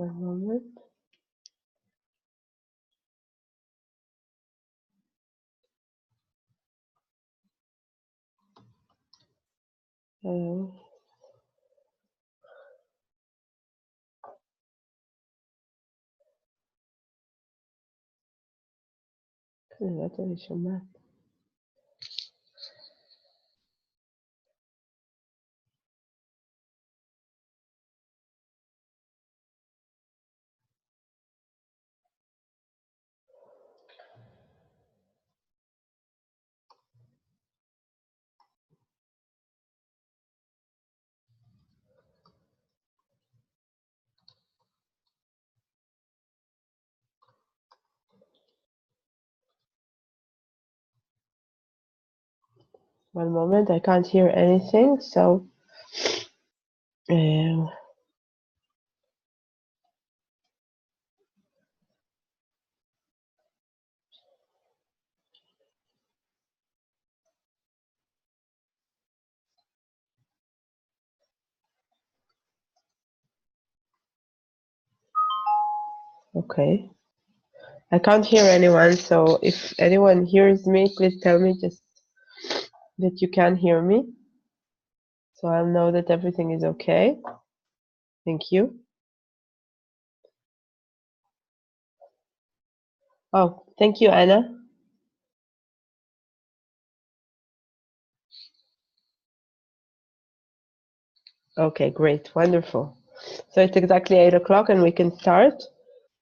One moment. אני שומעת. One moment, I can't hear anything, so okay. I can't hear anyone, so if anyone hears me, please tell me just that you can hear me, so I'll know that everything is okay. Thank you. Oh, thank you, Anna. Okay, great, wonderful. So it's exactly 8 o'clock and we can start.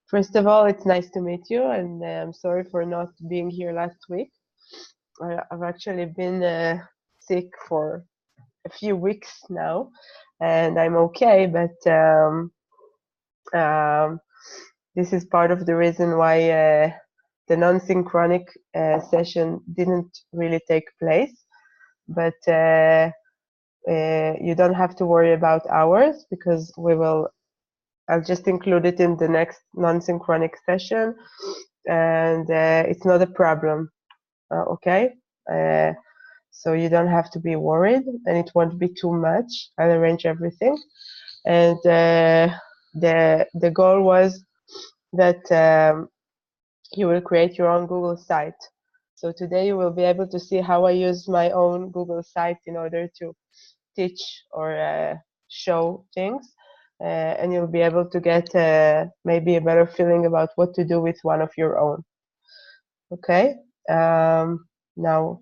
First of all, it's nice to meet you, and I'm sorry for not being here last week. I've actually been sick for a few weeks now, and I'm okay, but this is part of the reason why the non-synchronic session didn't really take place. But you don't have to worry about hours, because I'll just include it in the next non-synchronic session, and it's not a problem. Okay, so you don't have to be worried, and it won't be too much. I'll arrange everything, and the goal was that you will create your own Google site. So today you will be able to see how I use my own Google site in order to teach or show things, and you'll be able to get maybe a better feeling about what to do with one of your own. Okay, now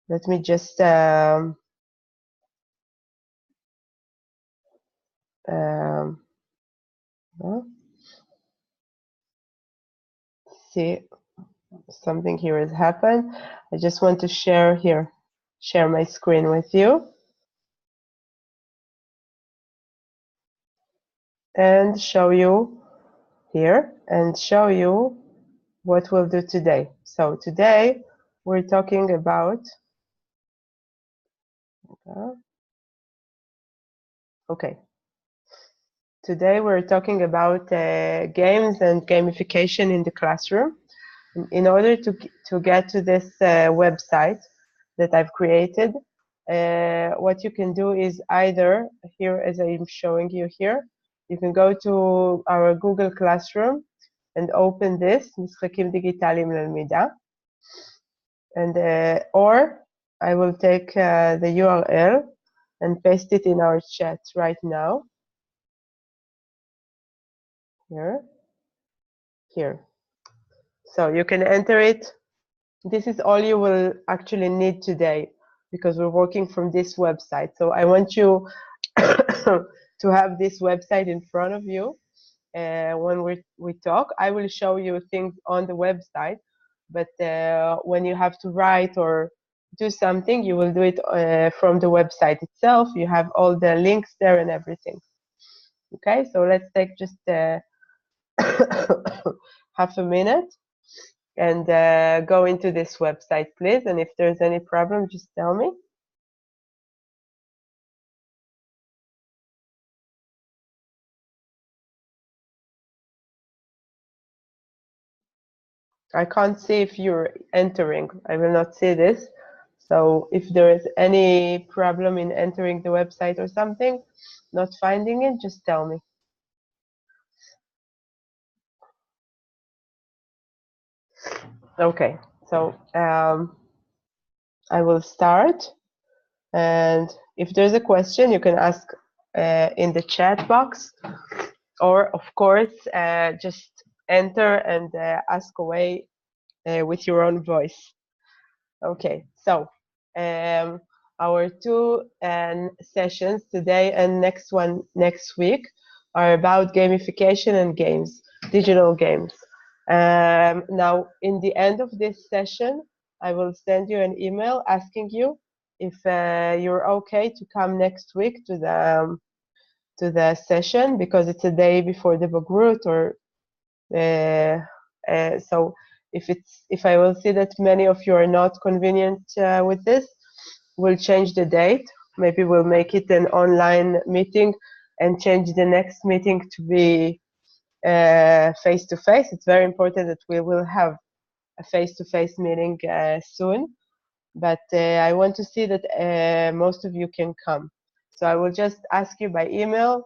let me just see, something here has happened. I just want to share my screen with you and show you here and show you what we'll do today. So today we're talking about okay. Today we're talking about games and gamification in the classroom. In order to get to this website that I've created, what you can do is either here, as I'm showing you here, you can go to our Google Classroom and open this, משחקים דיגיטליים ללמידה, and or I will take the URL and paste it in our chat right now. Here. So you can enter it. This is all you will actually need today, because we're working from this website. So I want you to have this website in front of you when we talk. I will show you things on the website, but when you have to write or do something, you will do it from the website itself. You have all the links there and everything. Okay, so let's take just half a minute and go into this website, please. And if there's any problem, just tell me. I can't see if you're entering. I will not see this. So if there is any problem in entering the website or something, not finding it, just tell me. Okay, so I will start, and if there's a question, you can ask in the chat box, or of course, just enter and ask away with your own voice. Okay, so our two sessions today and next week are about gamification and games, digital games. Now, in the end of this session, I will send you an email asking you if you're okay to come next week to the session, because it's a day before the Bagrut, or so if I will see that many of you are not convenient with this, we'll change the date. Maybe we'll make it an online meeting and change the next meeting to be face-to-face. It's very important that we will have a face-to-face meeting soon, but I want to see that most of you can come. So I will just ask you by email,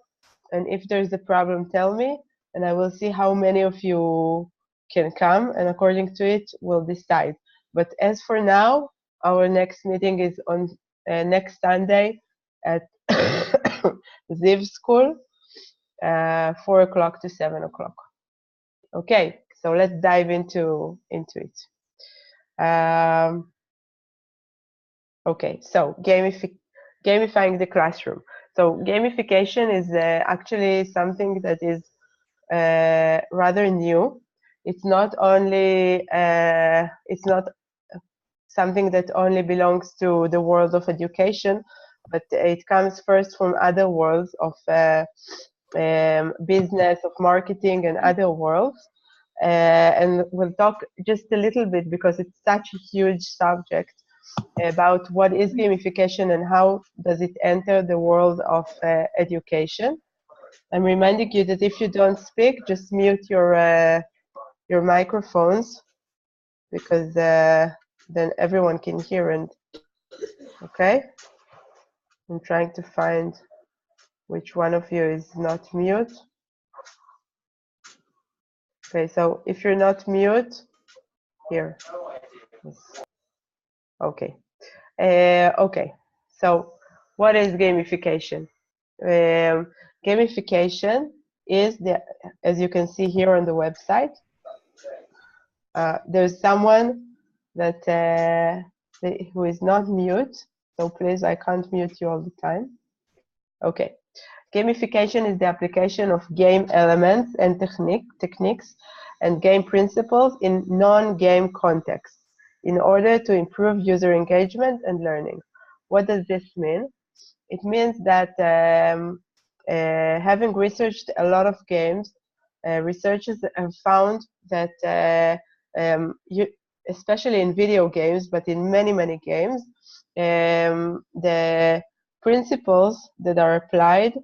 and if there's a problem, tell me, and I will see how many of you can come, and according to it, we'll decide. But as for now, our next meeting is on next Sunday at Ziv School, 4 o'clock to 7 o'clock. Okay, so let's dive into it. Okay, so gamifying the classroom. So gamification is actually something that is rather new. It's not only it's not something that only belongs to the world of education, but it comes first from other worlds of business, of marketing, and other worlds. And we'll talk just a little bit, because it's such a huge subject, about what is gamification and how does it enter the world of education. I'm reminding you that if you don't speak, just mute your microphones, because then everyone can hear. And okay, I'm trying to find which one of you is not mute. Okay, so if you're not mute, here. Yes. Okay. Okay. So what is gamification? Gamification is as you can see here on the website, there's someone that who is not mute. So please, I can't mute you all the time. Okay. Gamification is the application of game elements and techniques and game principles in non-game contexts in order to improve user engagement and learning. What does this mean? It means that having researched a lot of games, researchers have found that especially in video games, but in many games, the principles that are applied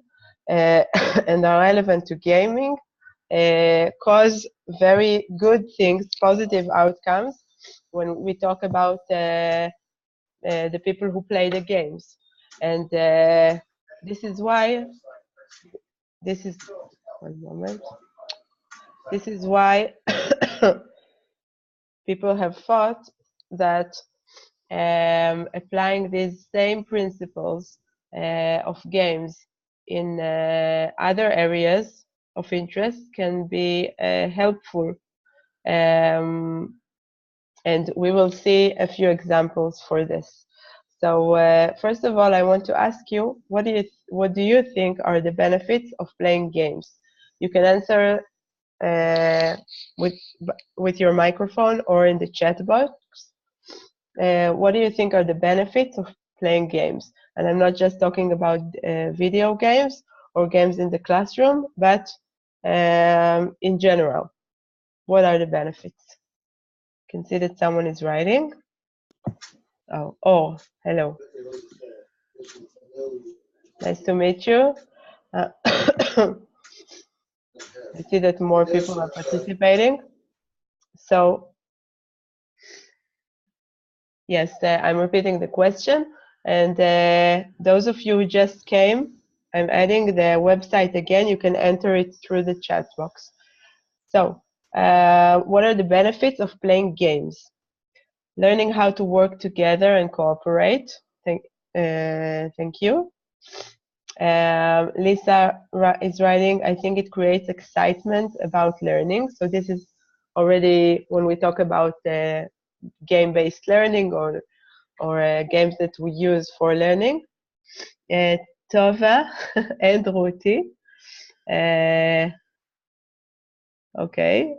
and are relevant to gaming cause very good things, positive outcomes, when we talk about the people who play the games. And this is why, one moment, this is why people have thought that applying these same principles of games in other areas of interest can be helpful. And we will see a few examples for this. So first of all, I want to ask you, what do you think are the benefits of playing games? You can answer with your microphone or in the chat box. What do you think are the benefits of playing games? And I'm not just talking about video games or games in the classroom, but in general. What are the benefits? You can see that someone is writing. Oh, hello. Nice to meet you. I see that more people are participating. So, yes, I'm repeating the question. And those of you who just came, I'm adding the website again. You can enter it through the chat box. So, What are the benefits of playing games? Learning how to work together and cooperate. Thank you. Lisa is writing, I think it creates excitement about learning. So this is already when we talk about game-based learning or games that we use for learning. Tova and Ruti. Okay.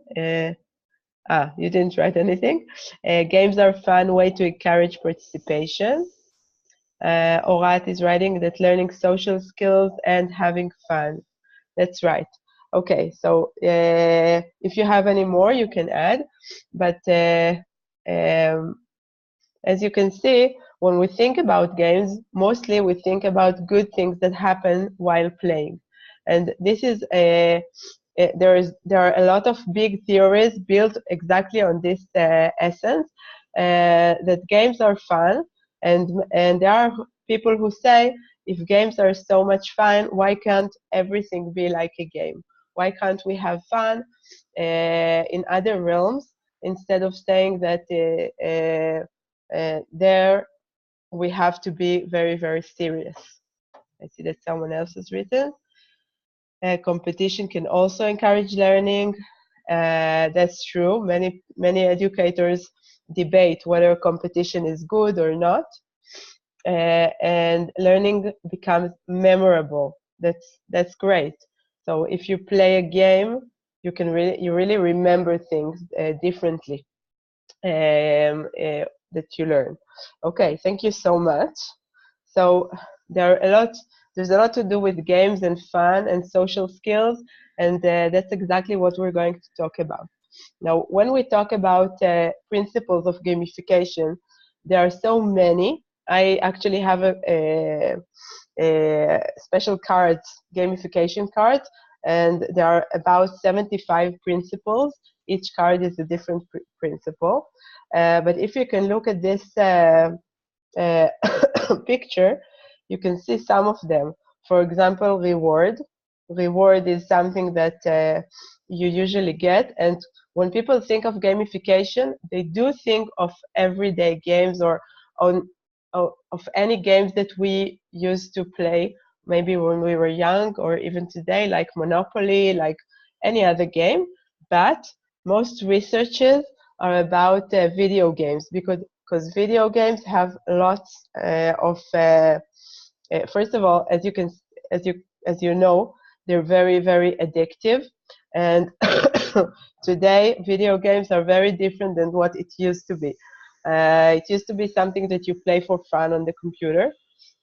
You didn't write anything. Games are a fun way to encourage participation. Orat is writing that learning social skills and having fun. That's right. Okay, so if you have any more, you can add. But as you can see, when we think about games, mostly we think about good things that happen while playing. And this is there are a lot of big theories built exactly on this essence, that games are fun, and there are people who say, if games are so much fun, why can't everything be like a game? Why can't we have fun in other realms, instead of saying that there we have to be very, very serious? I see that someone else has written. Competition can also encourage learning. That's true. Many educators debate whether competition is good or not, and learning becomes memorable. That's great. So if you play a game, you really remember things differently that you learn. Okay, thank you so much. So there's a lot to do with games and fun and social skills, and that's exactly what we're going to talk about. Now, when we talk about principles of gamification, there are so many. I actually have a special cards, gamification cards, and there are about 75 principles. Each card is a different principle. But if you can look at this picture, you can see some of them. For example, reward. Reward is something that you usually get, and when people think of gamification, they do think of everyday games or of any games that we used to play, maybe when we were young or even today, like Monopoly, like any other game. But most researches are about video games, because video games have lots of first of all, as you know, they're very, very addictive, and today video games are very different than what it used to be. It used to be something that you play for fun on the computer,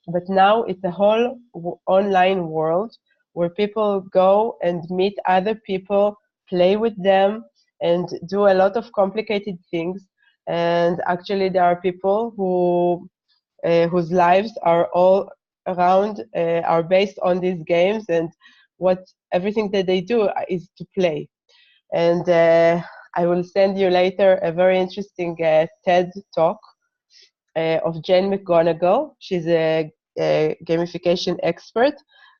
but now it's a whole online world where people go and meet other people, play with them, and do a lot of complicated things. And actually, there are people whose lives are all around, are based on these games, and everything that they do is to play. And I will send you later a very interesting TED talk of Jane Mcgonigal. She's a gamification expert,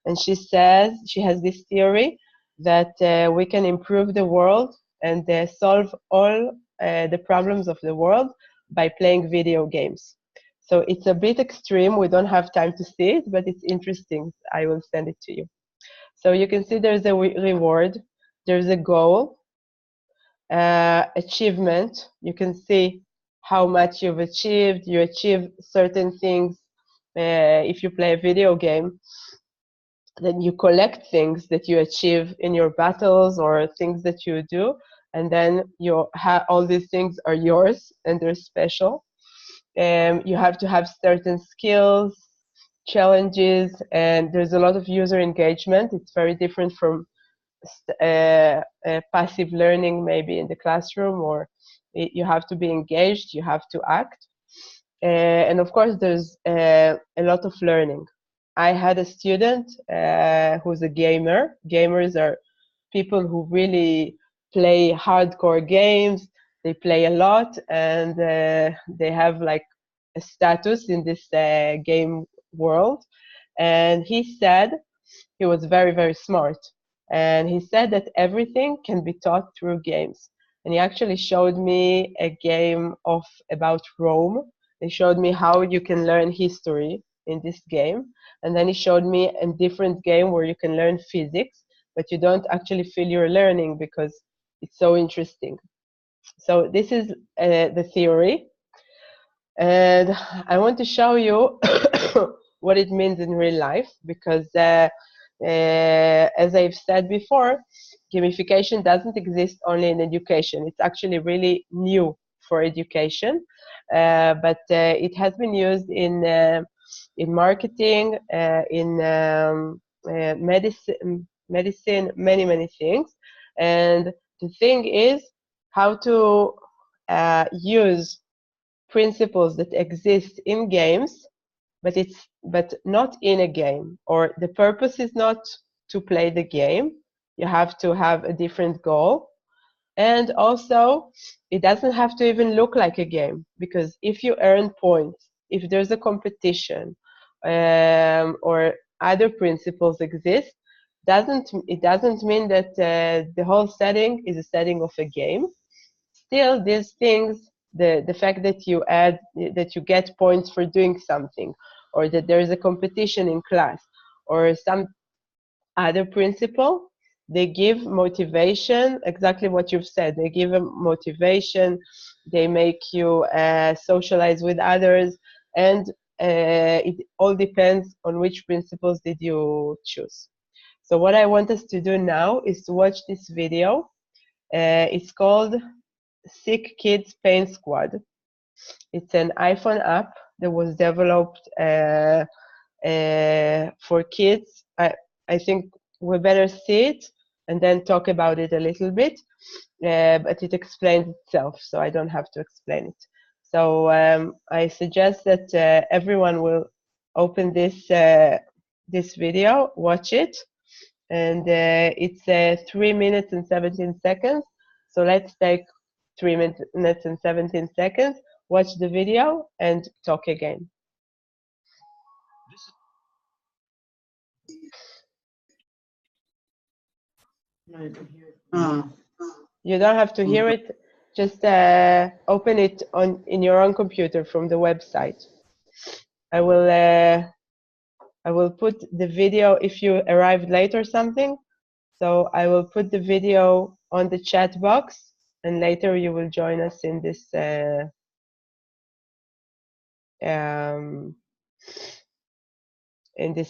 and she says she has this theory that we can improve the world and solve all the problems of the world by playing video games. So it's a bit extreme. We don't have time to see it, but it's interesting. I will send it to you. So you can see there's a reward, there's a goal, achievement. You can see how much you've achieved. You achieve certain things. If you play a video game, then you collect things that you achieve in your battles or things that you do, and then all these things are yours and they're special. You have to have certain skills, challenges, and there's a lot of user engagement. It's very different from passive learning, maybe in the classroom, or you have to be engaged, you have to act. And of course, there's a lot of learning. I had a student who's a gamer. Gamers are people who really play hardcore games. They play a lot, and they have like a status in this game world. And he said he was very, very smart. And he said that everything can be taught through games. And he actually showed me a game about Rome. He showed me how you can learn history in this game. And then he showed me a different game where you can learn physics, but you don't actually feel you're learning because it's so interesting. So this is the theory. And I want to show you what it means in real life, because as I've said before, gamification doesn't exist only in education. It's actually really new for education, but it has been used in marketing, in medicine, many things. And the thing is how to use principles that exist in games, but not in a game, or the purpose is not to play the game. You have to have a different goal. And also, it doesn't have to even look like a game, because if you earn points, if there's a competition, or other principles exist, it doesn't mean that the whole setting is a setting of a game. Still, these things, the fact that you get points for doing something, or that there is a competition in class, or some other principle, they give motivation, exactly what you've said. They give a motivation, they make you socialize with others, and it all depends on which principles did you choose. So what I want us to do now is to watch this video. It's called Sick Kids Pain Squad. It's an iPhone app that was developed for kids. I think we better see it and then talk about it a little bit, but it explains itself, so I don't have to explain it. So I suggest that everyone will open this video, watch it, and it's 3 minutes and 17 seconds. So let's take 3 minutes and 17 seconds, watch the video, and talk again. You don't have to hear it. Just open it in your own computer from the website. I will put the video if you arrived late or something. So I will put the video on the chat box, and later you will join us in this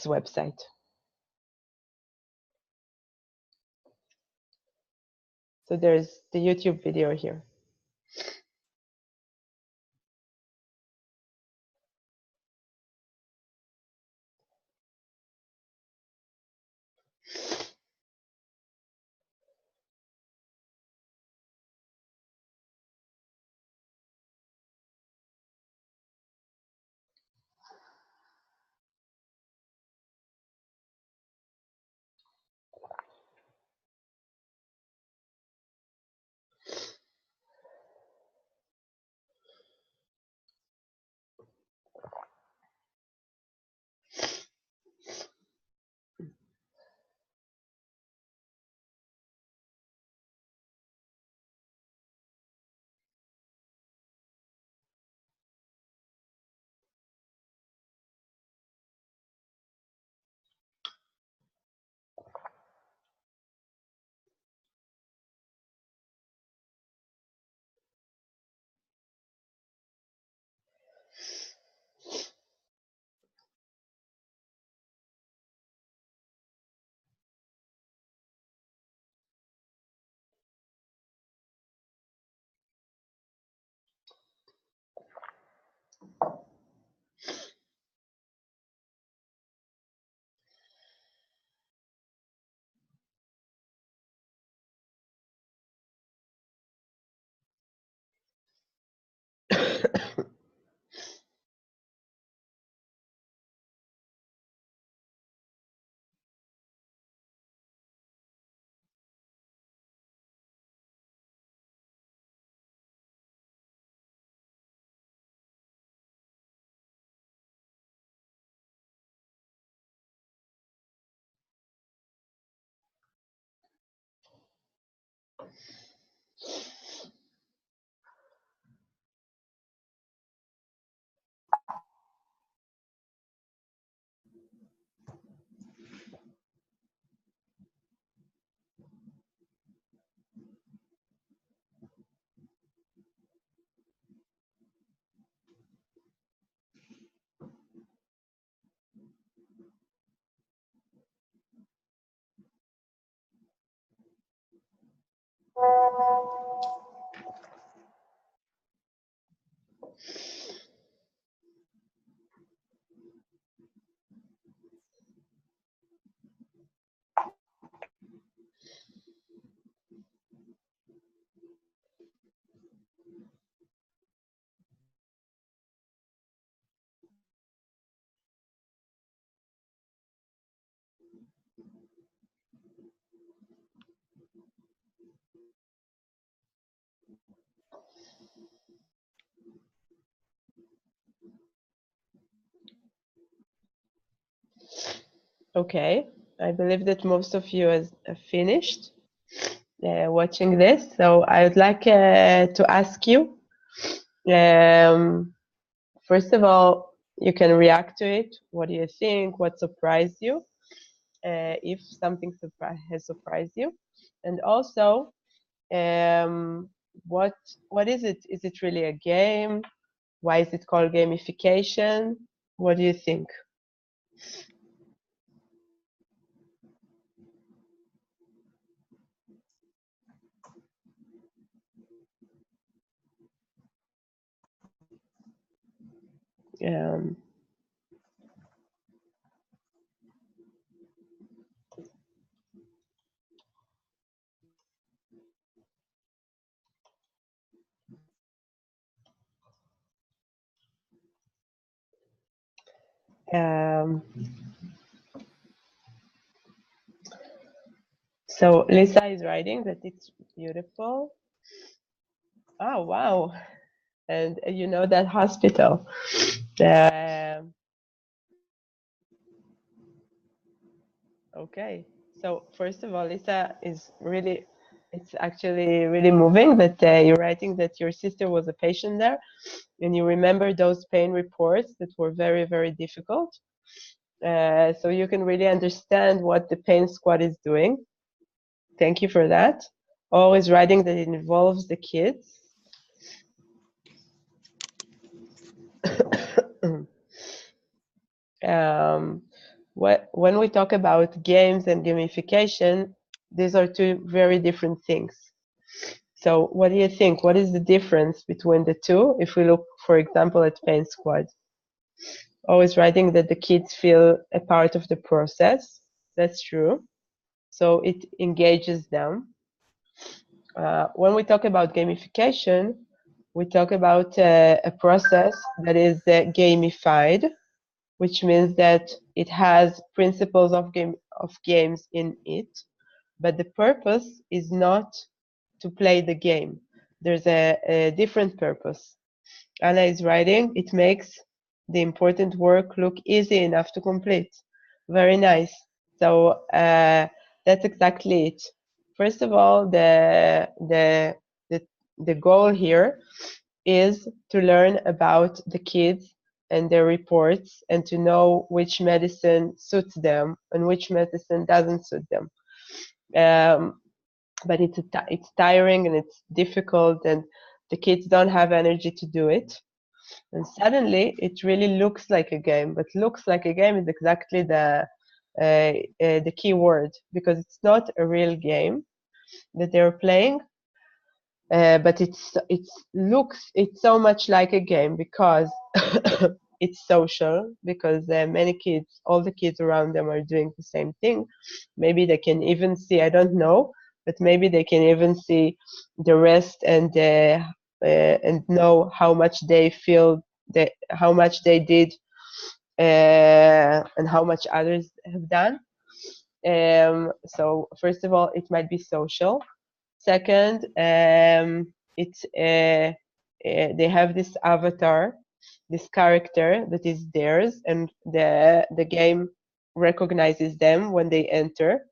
website. So there's the YouTube video here. Okay, I believe that most of you have finished watching this. So I would like to ask you, first of all, you can react to it. What do you think? What surprised you? If something has surprised you. And also, what is it? Is it really a game? Why is it called gamification? What do you think? Um, um, so Lisa is writing that it's beautiful. Oh, wow. And you know that hospital. Okay. So first of all, Lisa is really, it's actually really moving that you're writing that your sister was a patient there and you remember those pain reports that were very, very difficult. So you can really understand what the pain squad is doing. Thank you for that. Always writing that it involves the kids. When we talk about games and gamification, these are two very different things. So what do you think? What is the difference between the two if we look, for example, at Pain Squad? Always writing that the kids feel a part of the process. That's true. So it engages them. When we talk about gamification, we talk about a process that is gamified, which means that it has principles of games in it, but the purpose is not to play the game. There's a different purpose. Anna is writing, it makes the important work look easy enough to complete. Very nice. So that's exactly it. First of all, the goal here is to learn about the kids and their reports and to know which medicine suits them and which medicine doesn't suit them. But it's tiring and it's difficult and the kids don't have energy to do it. And suddenly it really looks like a game, but looks like a game is exactly the key word, because it's not a real game that they're playing, but it's so much like a game because it's social, because many kids, all the kids around them are doing the same thing. Maybe they can even see, I don't know, but maybe they can even see the rest and know how much they feel, how much they did, and how much others have done. So first of all, it might be social. Second, it's they have this avatar, this character that is theirs, and the game recognizes them when they enter,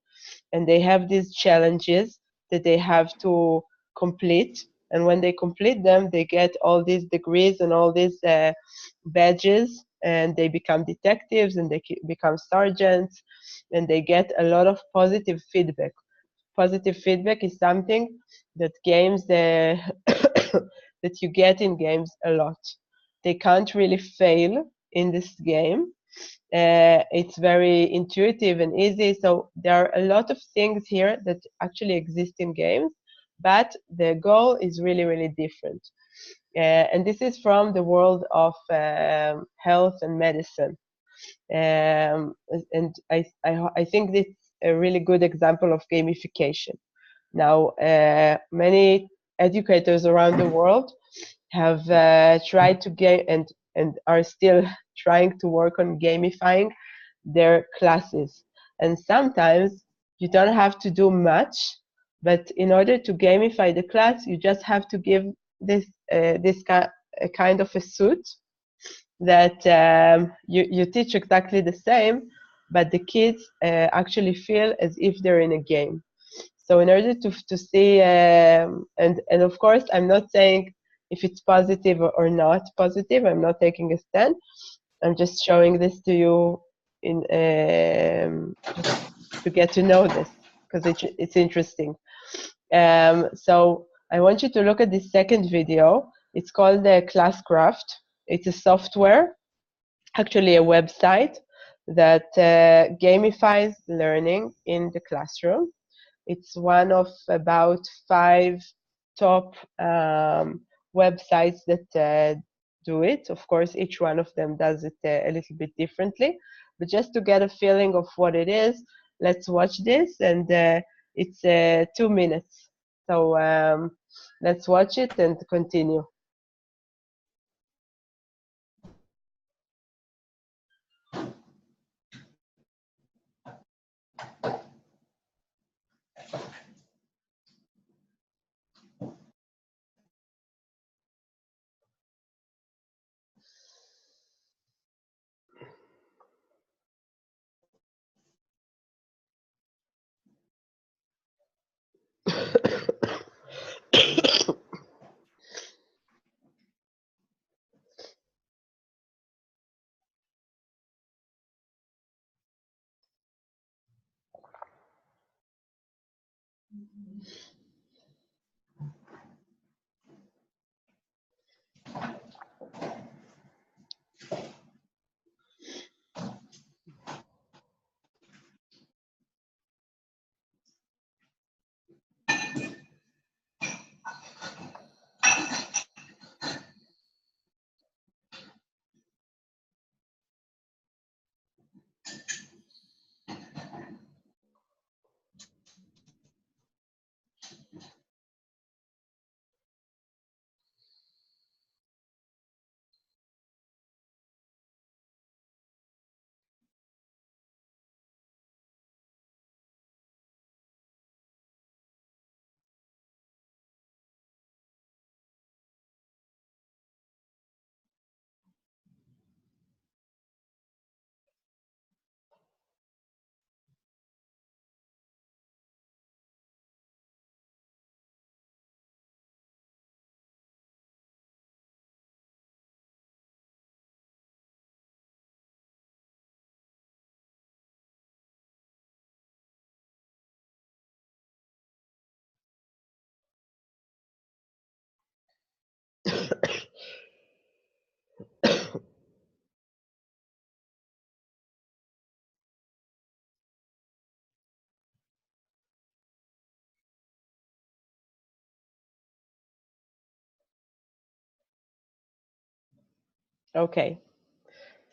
and they have these challenges that they have to complete. And when they complete them, they get all these degrees and all these badges, and they become detectives and they become sergeants, and they get a lot of positive feedback. Positive feedback is something that games that you get in games a lot. They can't really fail in this game. It's very intuitive and easy. So there are a lot of things here that actually exist in games, but the goal is really, really different. And this is from the world of health and medicine. And I think this is a really good example of gamification. Now, many educators around the world have tried to game and are still trying to work on gamifying their classes. And sometimes you don't have to do much, but in order to gamify the class, you just have to give this kind of a suit that you teach exactly the same, but the kids actually feel as if they're in a game. So in order to see, and of course, I'm not saying if it's positive or not positive. I'm not taking a stand. I'm just showing this to you in to get to know this because it's interesting. So I want you to look at this second video. It's called the Classcraft. It's a software, actually a website that gamifies learning in the classroom. It's one of about 5 top websites that do it. Of course, each one of them does it a little bit differently. But just to get a feeling of what it is, let's watch this. And it's 2 minutes. So let's watch it and continue. Okay.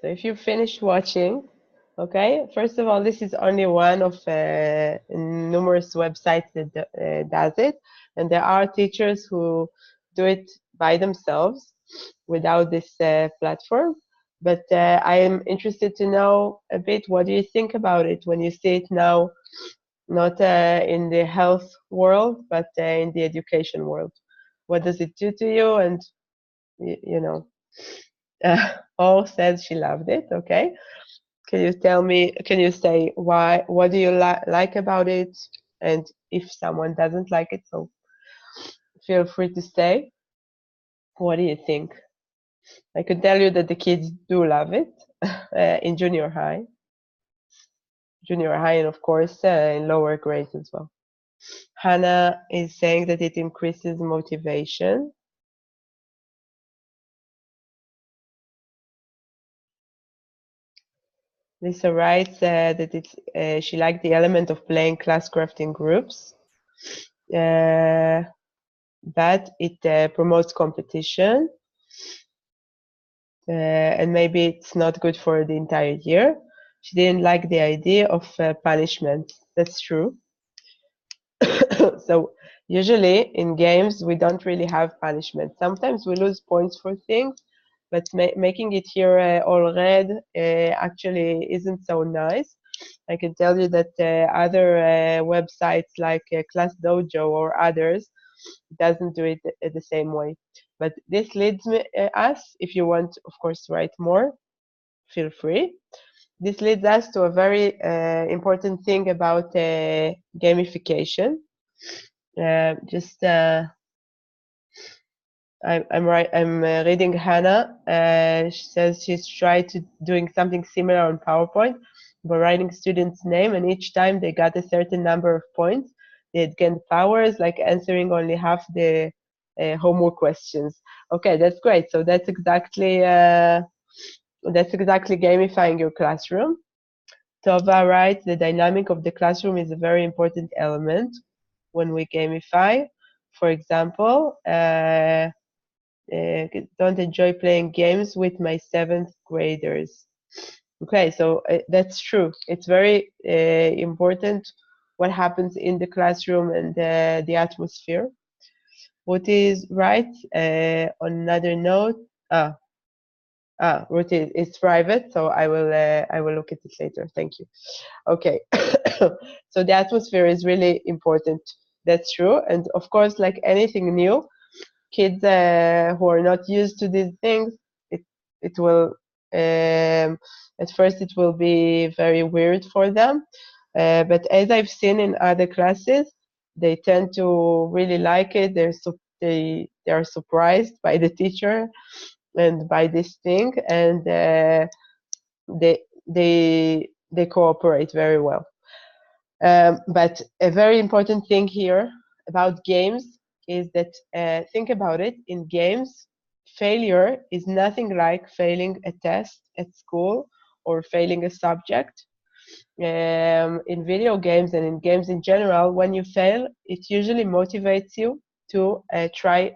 So if you finish watching, okay, first of all, this is only one of numerous websites that does it, and there are teachers who do it by themselves without this platform. But I am interested to know a bit, what do you think about it when you see it now, not in the health world, but in the education world? What does it do to you? And, you know, Oh says she loved it, okay. Can you tell me, can you say why, what do you like about it? And if someone doesn't like it, so feel free to say. What do you think? I could tell you that the kids do love it in junior high, and of course in lower grades as well. Hannah is saying that it increases motivation. Lisa writes that it's she liked the element of playing classcraft in groups. but it promotes competition, and maybe it's not good for the entire year. She didn't like the idea of punishment. That's true. So usually in games we don't really have punishment. Sometimes we lose points for things, but making it here all red actually isn't so nice. I can tell you that other websites like Class Dojo or others doesn't do it the same way. But this leads us, if you want, of course, to write more, feel free. This leads us to a very important thing about gamification. I'm reading Hannah. She says she's tried to doing something similar on PowerPoint by writing students' name, and each time they got a certain number of points, they had gained powers, like answering only half the homework questions. Okay, that's great. So that's exactly gamifying your classroom. Tova writes, the dynamic of the classroom is a very important element when we gamify. For example, don't enjoy playing games with my 7th graders. Okay, so that's true. It's very important what happens in the classroom and the atmosphere. What is right? On another note, Ruth is private, so I will look at it later. Thank you. Okay, so the atmosphere is really important. That's true, and of course, like anything new, kids who are not used to these things, it will at first it will be very weird for them. But as I've seen in other classes, they tend to really like it. They are surprised by the teacher and by this thing, and they cooperate very well. But a very important thing here about games is that think about it. In games, failure is nothing like failing a test at school or failing a subject. In video games and in games in general, when you fail, it usually motivates you to try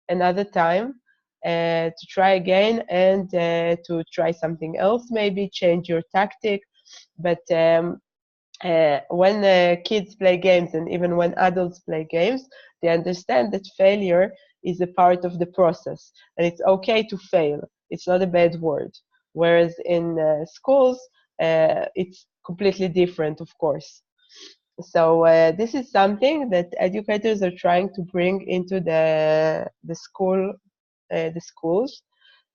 another time, to try again, and to try something else, maybe change your tactic. But when kids play games, and even when adults play games, they understand that failure is a part of the process, and it's okay to fail. It's not a bad word. Whereas in schools, it's completely different, of course. So this is something that educators are trying to bring into the schools.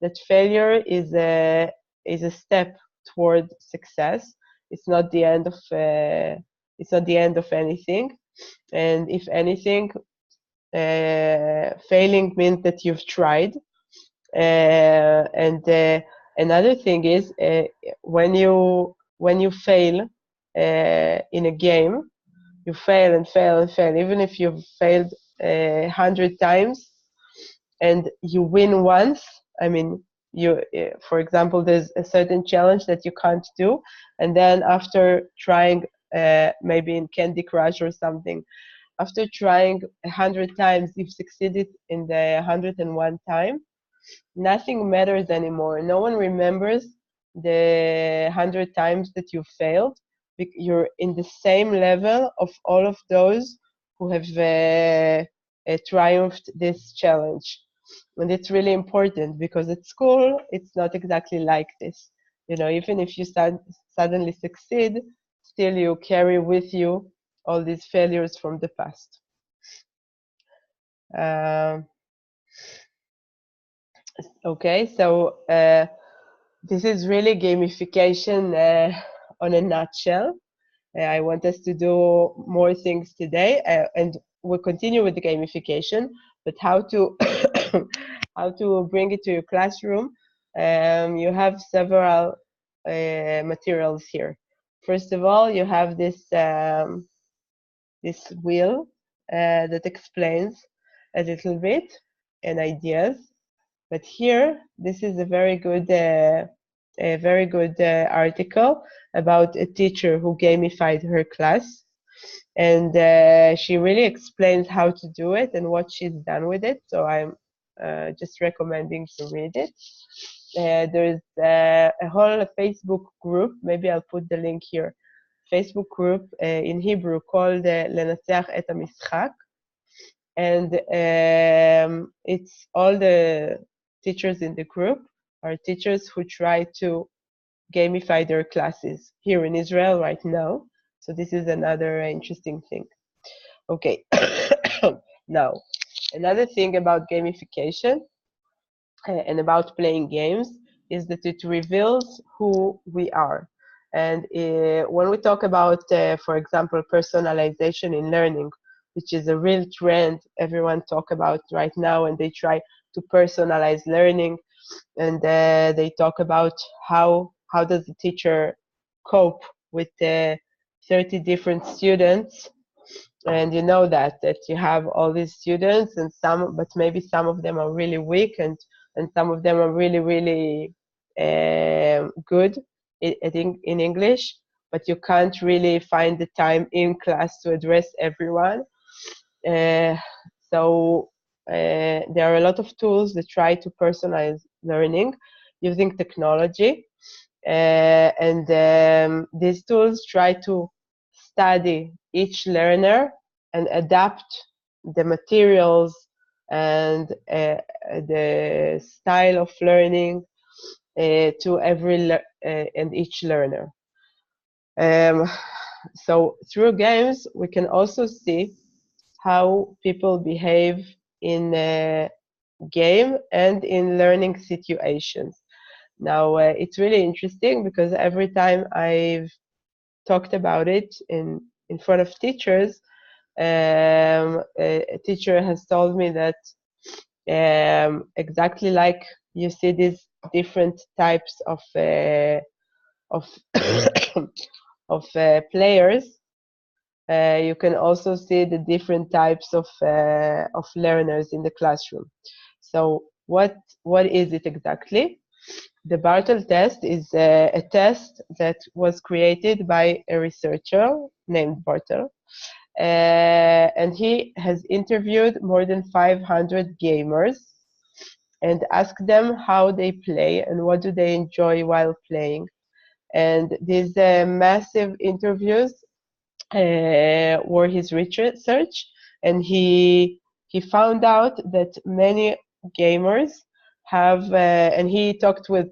That failure is a step toward success. It's not the end of anything, and if anything, failing means that you've tried. And another thing is when you fail in a game, you fail and fail and fail. Even if you've failed 100 times and you win once, I mean, for example, there's a certain challenge that you can't do, and then after trying, maybe in Candy Crush or something, after trying 100 times, you've succeeded in the 101 time. Nothing matters anymore. No one remembers the 100 times that you failed. You're in the same level of all of those who have triumphed this challenge. And it's really important, because at school, it's not exactly like this. You know, even if you suddenly succeed, still you carry with you all these failures from the past. Okay, so this is really gamification on a nutshell. I want us to do more things today, and we'll continue with the gamification, but how to how to bring it to your classroom. You have several materials here. First of all, you have this this wheel that explains a little bit and ideas. But here, this is a very good article about a teacher who gamified her class. and she really explains how to do it and what she's done with it. So I'm just recommending to read it. There's a whole Facebook group. Maybe I'll put the link here. Facebook group in Hebrew called לנצח את המשחק, and it's all the teachers in the group are teachers who try to gamify their classes here in Israel right now. So this is another interesting thing. Okay, now another thing about gamification and about playing games is that it reveals who we are. And when we talk about, for example, personalization in learning, which is a real trend everyone talk about right now, and they try to personalize learning, and they talk about how does the teacher cope with 30 different students. And you know that you have all these students, and but maybe some of them are really weak, and some of them are really, really good in English, but you can't really find the time in class to address everyone. So there are a lot of tools that try to personalize learning using technology, and these tools try to study each learner and adapt the materials and the style of learning to every and each learner. So through games, we can also see how people behave in a game and in learning situations. Now, it's really interesting because every time I've talked about it in front of teachers, a teacher has told me that exactly like you see these different types of of players, you can also see the different types of learners in the classroom. So what is it exactly? The Bartle test is a test that was created by a researcher named Bartle, and he has interviewed more than 500 gamers and asked them how they play and what do they enjoy while playing. And these massive interviews were his research, and he found out that many gamers have, and he talked with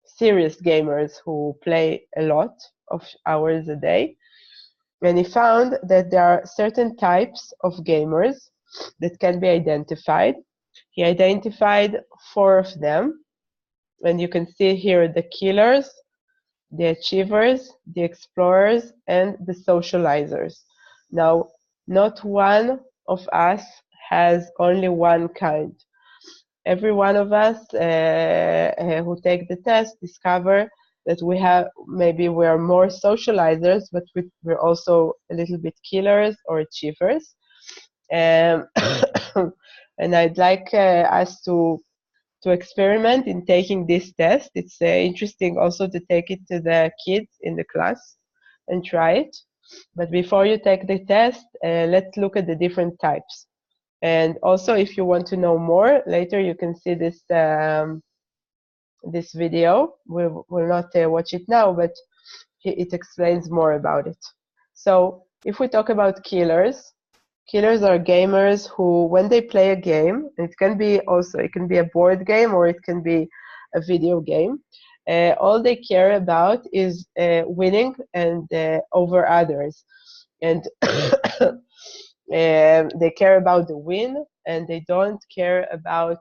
serious gamers who play a lot of hours a day, and he found that there are certain types of gamers that can be identified. He identified 4 of them, and you can see here the killers, the achievers, the explorers, and the socializers. Now, not one of us has only one kind. Every one of us who take the test discover that we have, maybe we are more socializers, but we're also a little bit killers or achievers. And I'd like us to experiment in taking this test. It's interesting also to take it to the kids in the class and try it. But before you take the test, let's look at the different types. And also, if you want to know more, later you can see this this video. We'll not watch it now, but it explains more about it. So if we talk about killers, killers are gamers who, when they play a game, it can be a board game or it can be a video game, all they care about is winning and over others. And they care about the win, and they don't care about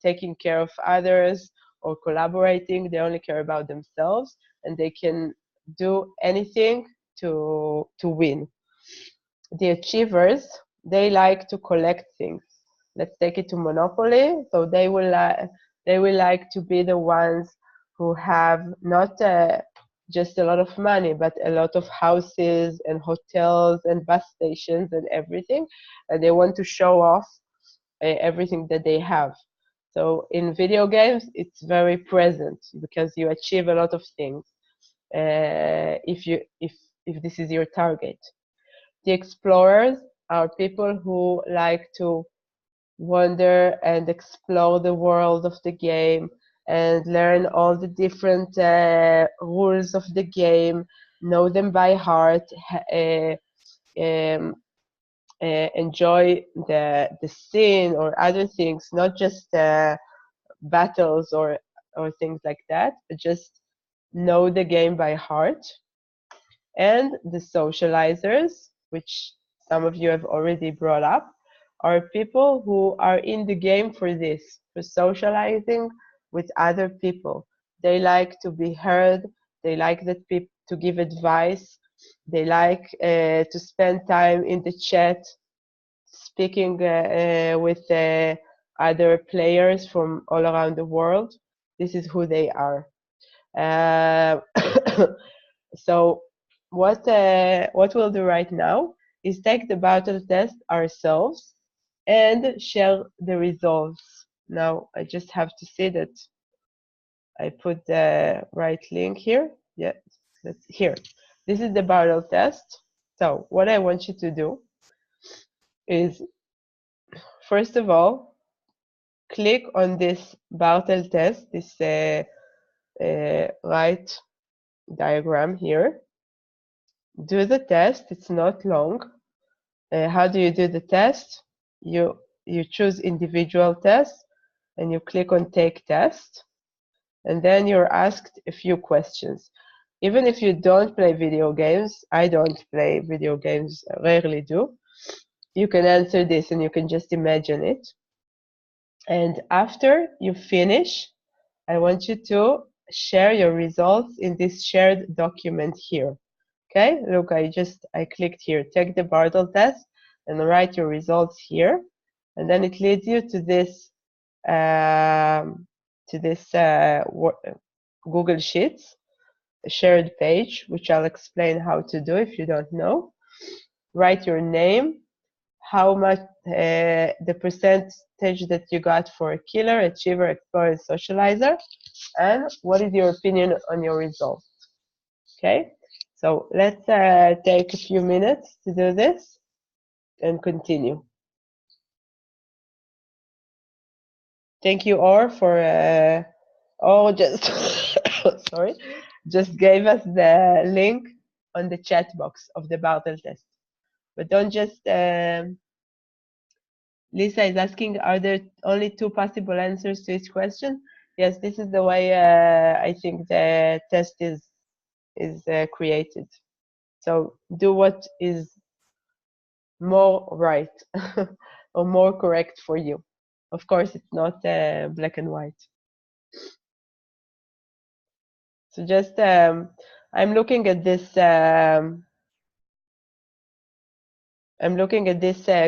taking care of others or collaborating. They only care about themselves, and they can do anything to win. The achievers, they like to collect things. Let's take it to Monopoly. So they will like to be the ones who have not just a lot of money, but a lot of houses and hotels and bus stations and everything, and they want to show off everything that they have. So in video games, it's very present because you achieve a lot of things. if this is your target. The explorers are people who like to wander and explore the world of the game and learn all the different rules of the game, know them by heart, enjoy the scene or other things, not just battles or things like that, but just know the game by heart. And the socializers, which some of you have already brought up, are people who are in the game for this, for socializing with other people. They like to be heard. They like that people to give advice. They like to spend time in the chat, speaking with other players from all around the world. This is who they are. So what we'll do right now is take the battle test ourselves and share the results. Now I just have to see that I put the right link here. Yeah, that's here. This is the battle test. So what I want you to do is, first of all, click on this battle test, this right diagram here. Do the test. It's not long. How do you do the test? You choose individual test and you click on take test, and then you're asked a few questions. Even if you don't play video games, I don't play video games, I rarely do, you can answer this and you can just imagine it. And after you finish, I want you to share your results in this shared document here. Okay, look, I clicked here, take the Bartle test and write your results here. And then it leads you to this Google Sheets, a shared page, which I'll explain how to do if you don't know. Write your name, how much, the percentage that you got for a killer, achiever, explorer, socializer, and what is your opinion on your results. Okay, so let's take a few minutes to do this and continue. Thank you all for just sorry, just gave us the link on the chat box of the Bartle test. But don't just Lisa is asking, are there only 2 possible answers to each question? Yes, this is the way I think the test is created. So do what is more right or more correct for you. Of course, it's not black and white. So just I'm looking at this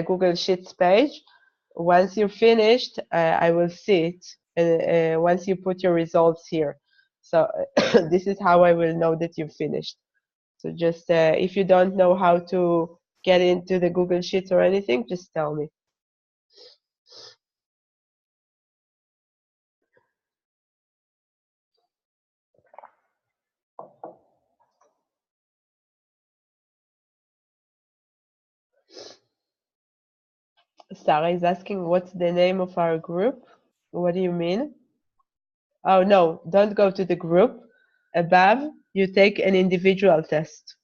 Google Sheets page. Once you're finished, I will see it once you put your results here. So this is how I will know that you've finished. So just if you don't know how to get into the Google Sheets or anything, just tell me. Sarah is asking, what's the name of our group? What do you mean? Oh, no, don't go to the group. Above, you take an individual test.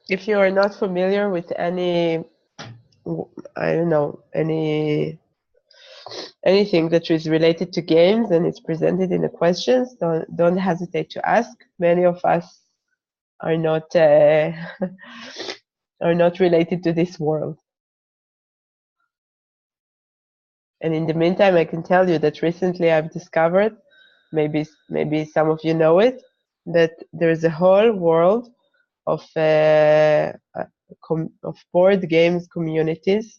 if you are not familiar with any, I don't know, anything that is related to games and it's presented in the questions, don't hesitate to ask. Many of us are not are not related to this world. And in the meantime, I can tell you that recently I've discovered, maybe some of you know it, that there's a whole world of board games communities.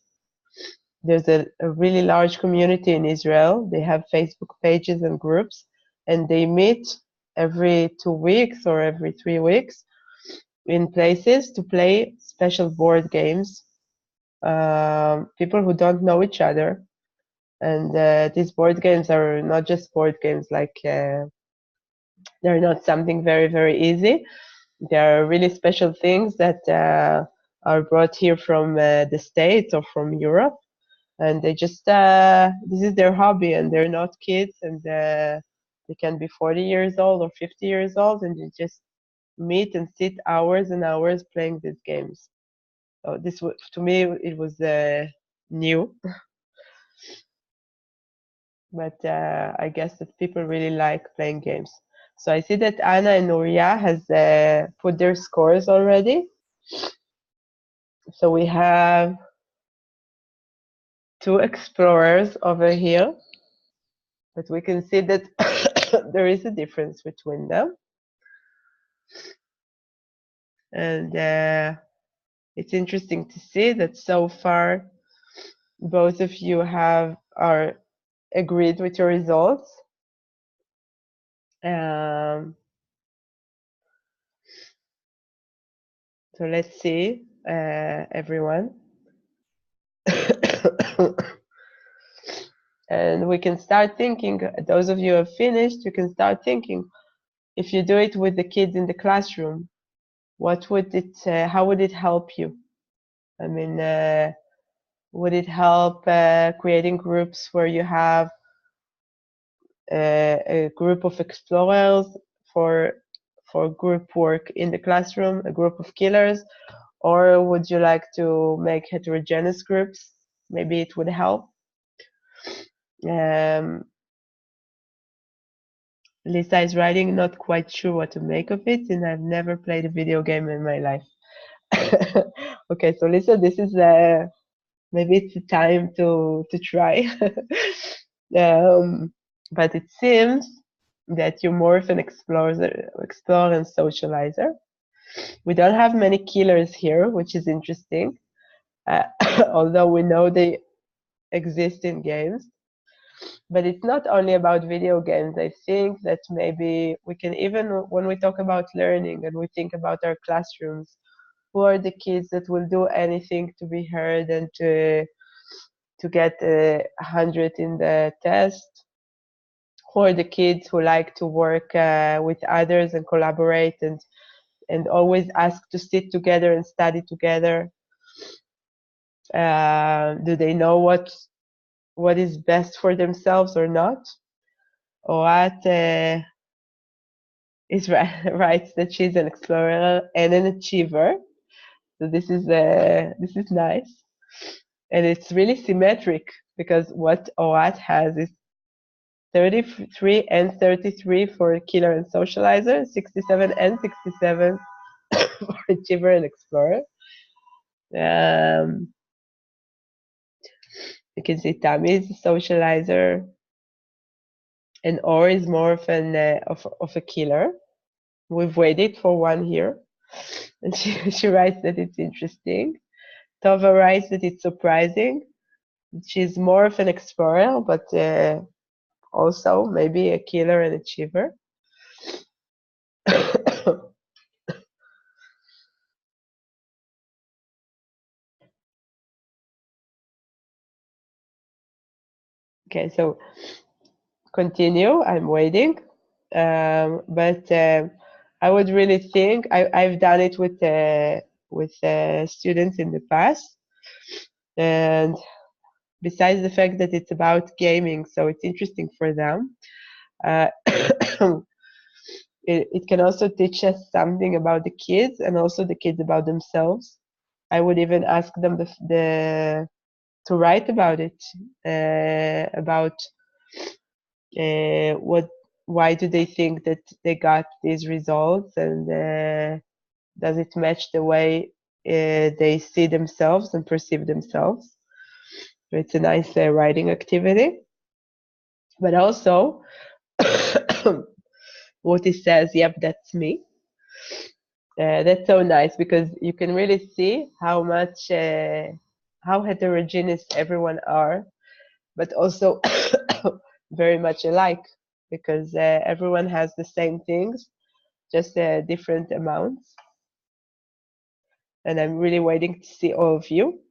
There's a really large community in Israel. They have Facebook pages and groups, and they meet every 2 weeks or every 3 weeks in places to play special board games. People who don't know each other. And these board games are not just board games, like they're not something very, very easy. They are really special things that are brought here from the States or from Europe. And they just, this is their hobby, and they're not kids, and they can be 40 years old or 50 years old, and they just meet and sit hours and hours playing these games. So this, to me, it was new. But I guess that people really like playing games. So I see that Anna and Nuria has put their scores already. So we have 2 explorers over here, but we can see that there is a difference between them. And it's interesting to see that so far both of you are agreed with your results. So let's see, everyone. And we can start thinking, those of you who have finished, you can start thinking, if you do it with the kids in the classroom, what would it, how would it help you? I mean, would it help creating groups where you have a group of explorers for group work in the classroom, a group of killers, or would you like to make heterogeneous groups? Maybe it would help. Lisa is writing, not quite sure what to make of it, and I've never played a video game in my life. Okay, so Lisa, this is maybe it's a time to try. But it seems that you're more of an explorer and socializer. We don't have many killers here, which is interesting, although we know they exist in games. But it's not only about video games. I think that maybe we can, even when we talk about learning and we think about our classrooms, who are the kids that will do anything to be heard and to get 100 in the test? Who are the kids who like to work with others and collaborate and always ask to sit together and study together? Do they know what is best for themselves or not? Oat writes that she's an explorer and an achiever. So this is nice, and it's really symmetric because what Oat has is 33 and 33 for killer and socializer, 67 and 67 for achiever and explorer. You can see Tammy is a socializer, and Or is more of an of a killer. We've waited for one here, and she writes that it's interesting. Tova writes that it's surprising. She's more of an explorer, but also maybe a killer and achiever. Okay, so continue. I'm waiting, but I would really think I've done it with students in the past, and besides the fact that it's about gaming, so it's interesting for them. it can also teach us something about the kids and also the kids about themselves. I would even ask them to write about it, about why do they think that they got these results, and does it match the way they see themselves and perceive themselves. So it's a nice writing activity. But also, what it says, yep, that's me. That's so nice because you can really see how much, how heterogeneous everyone are, but also very much alike, because everyone has the same things, just different amounts. And I'm really waiting to see all of you.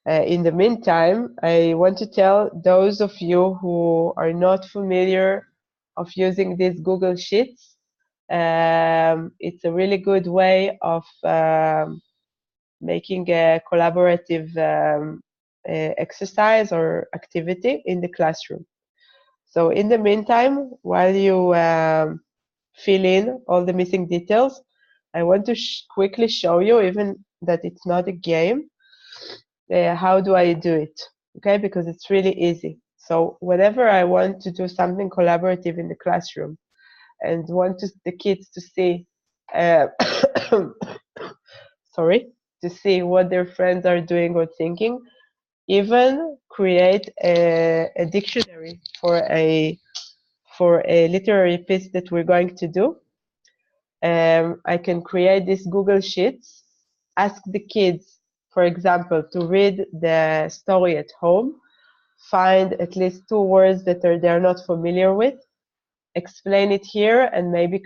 In the meantime, I want to tell those of you who are not familiar of using these Google Sheets, it's a really good way of making a collaborative exercise or activity in the classroom. So in the meantime, while you fill in all the missing details, I want to quickly show you, even that it's not a game, how do I do it, okay? Because it's really easy. So whenever I want to do something collaborative in the classroom and want the kids to see, sorry, to see what their friends are doing or thinking, even create a dictionary for a literary piece that we're going to do. I can create these Google Sheets, ask the kids, for example, to read the story at home, find at least 2 words that they're not familiar with, explain it here, and maybe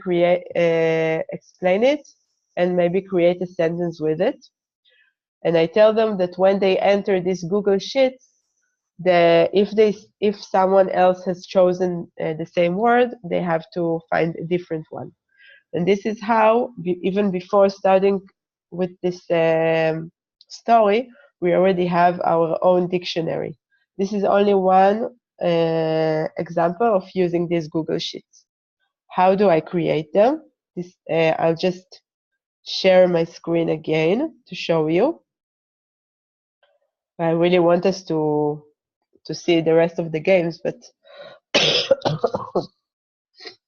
explain it, and maybe create a sentence with it. And I tell them that when they enter these Google Sheets, if someone else has chosen the same word, they have to find a different one. And this is how, even before starting with this story, we already have our own dictionary. This is only one example of using these Google Sheets. How do I create them? I'll just share my screen again to show you. I really want us to see the rest of the games, but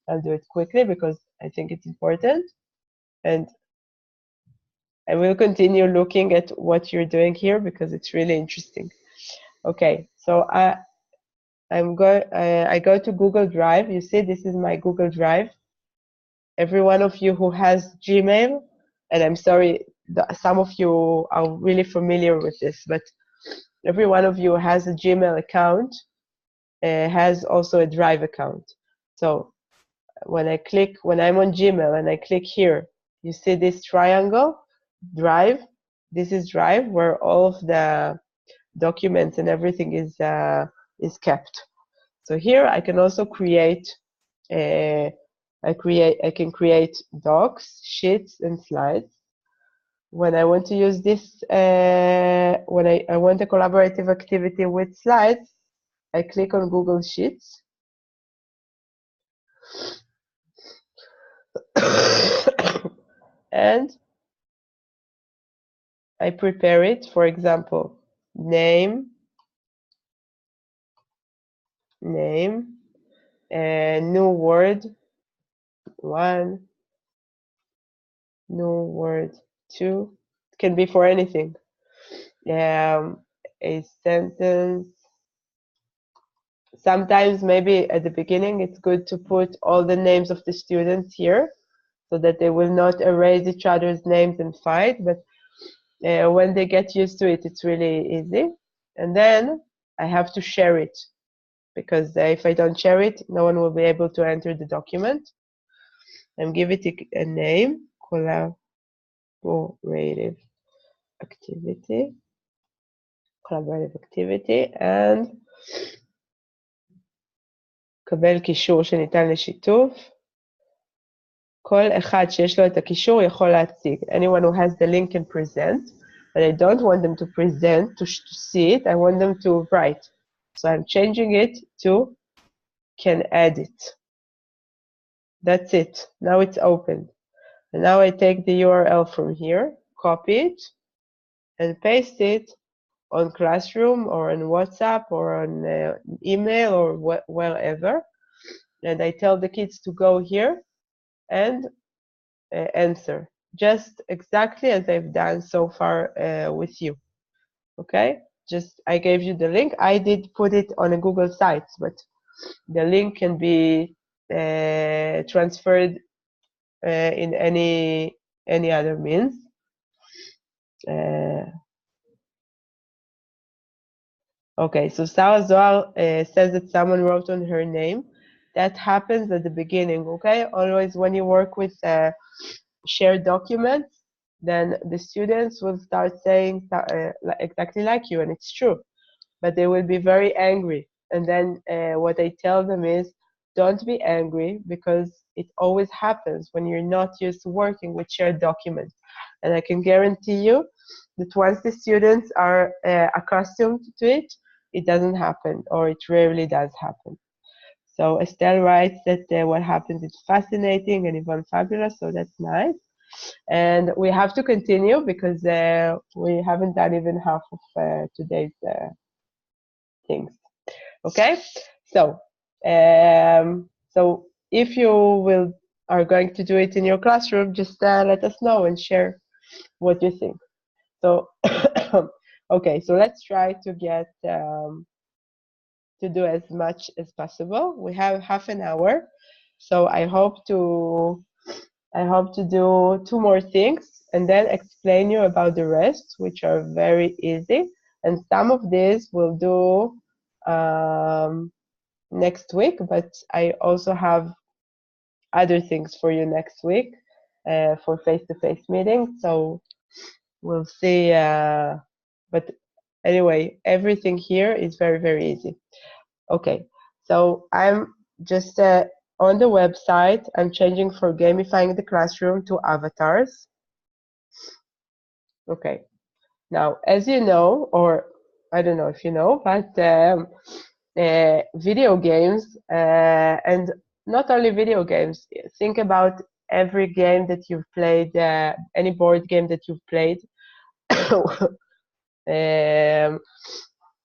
I'll do it quickly because I think it's important. And I will continue looking at what you're doing here because it's really interesting. Okay, so I go to Google Drive. You see, this is my Google Drive. Every one of you who has Gmail, and I'm sorry, some of you are really familiar with this, but every one of you has a Gmail account, has also a Drive account. So when I'm on Gmail and I click here, you see this triangle, Drive. This is Drive, where all of the documents and everything is kept. So here I can also create. I can create docs, sheets, and slides. When I want to use this, when I want a collaborative activity with slides, I click on Google Sheets. And I prepare it, for example, name, new word 1, new word 2. It can be for anything. A sentence. Sometimes maybe at the beginning it's good to put all the names of the students here so that they will not erase each other's names and fight, but when they get used to it, it's really easy. And then I have to share it, because if I don't share it, no one will be able to enter the document. And give it a name, collaborative activity, and קבל קישור שניתן לשיתוף. כל אחד שיש לו את הקישור יכול להציג. Anyone who has the link can present, but I don't want them to present, to see it. I want them to write. So I'm changing it to can edit. That's it. Now it's open. And now I take the URL from here, copy it, and paste it on Classroom or on WhatsApp or on email or wherever. And I tell the kids to go here and answer, just exactly as I've done so far with you. Okay? Just I gave you the link. I did put it on a Google Sites, but the link can be transferred in any other means. Okay, so Sarah Zohar says that someone wrote on her name. That happens at the beginning, okay? Always when you work with shared documents, then the students will start saying exactly like you, and it's true. But they will be very angry. And then what I tell them is, don't be angry, because it always happens when you're not used to working with shared documents. And I can guarantee you that once the students are accustomed to it, it doesn't happen, or it rarely does happen. So Estelle writes that what happens is fascinating and even fabulous, so that's nice. And we have to continue because we haven't done even half of today's things. Okay, so so if you are going to do it in your classroom, just let us know and share what you think. So okay, so let's try to get to do as much as possible. We have half an hour, so I hope to do 2 more things and then explain you about the rest, which are very easy. And some of these we'll do next week, but I also have other things for you next week for face-to-face meetings. So we'll see. But anyway, everything here is very, very easy. Okay, so I'm just on the website. I'm changing for gamifying the classroom to avatars. Okay, now as you know, or I don't know if you know, but video games and not only video games. Think about every game that you've played, any board game that you've played.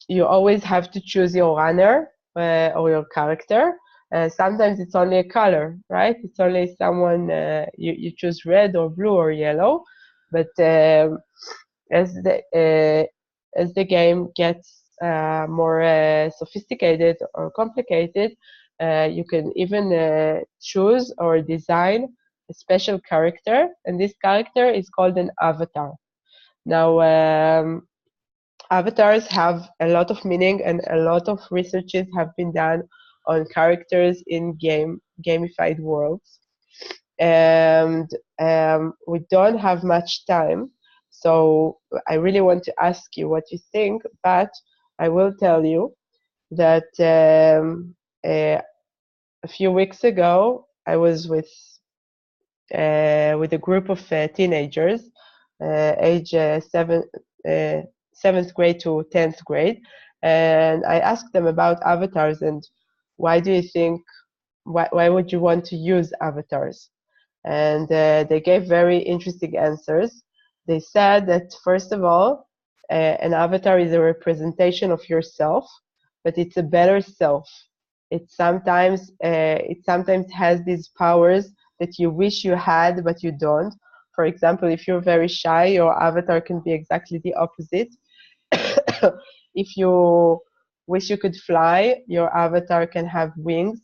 You always have to choose your runner or your character. Sometimes it's only a color, right? It's only someone, you choose red or blue or yellow. But as the game gets more sophisticated or complicated, you can even choose or design a special character, and this character is called an avatar. Now, avatars have a lot of meaning, and a lot of researches have been done on characters in gamified worlds. And we don't have much time, so I really want to ask you what you think, but I will tell you that a few weeks ago, I was with a group of teenagers, age 7th grade to 10th grade, and I asked them about avatars and why do you think, why would you want to use avatars? And they gave very interesting answers. They said that, first of all, an avatar is a representation of yourself, but it's a better self. It sometimes has these powers that you wish you had, but you don't. For example, if you're very shy, your avatar can be exactly the opposite. If you wish you could fly, your avatar can have wings.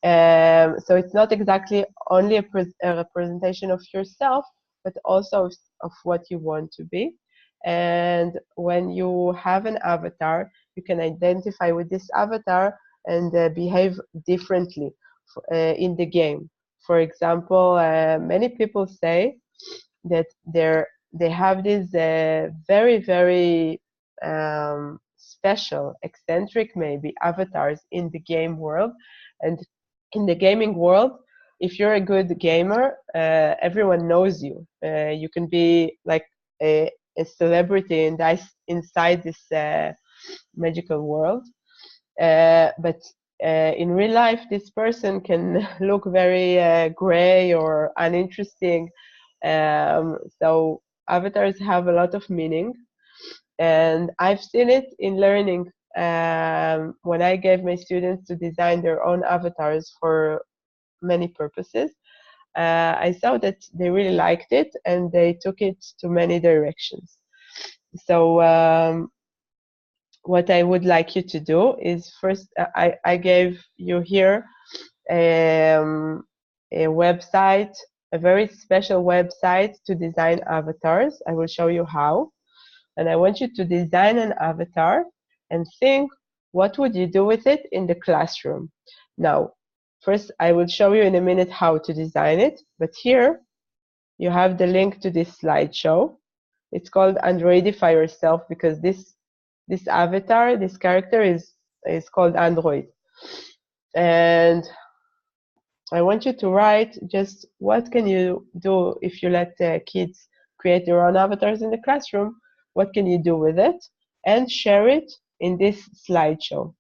So it's not exactly only a representation of yourself, but also of what you want to be. And when you have an avatar, you can identify with this avatar and behave differently in the game. For example, many people say that they have these very, very special, eccentric maybe avatars in the game world. And in the gaming world, if you're a good gamer, everyone knows you. You can be like a celebrity inside this magical world. But in real life, this person can look very gray or uninteresting. So avatars have a lot of meaning, and I've seen it in learning. When I gave my students to design their own avatars for many purposes, I saw that they really liked it and they took it to many directions. So what I would like you to do is first, I gave you here a website, a very special website to design avatars. I will show you how. And I want you to design an avatar and think, what would you do with it in the classroom? Now, first, I will show you in a minute how to design it. But here, you have the link to this slideshow. It's called Androidify Yourself because this avatar, this character is called Android. And I want you to write just what can you do if you let kids create their own avatars in the classroom. What can you do with it? And share it in this slideshow.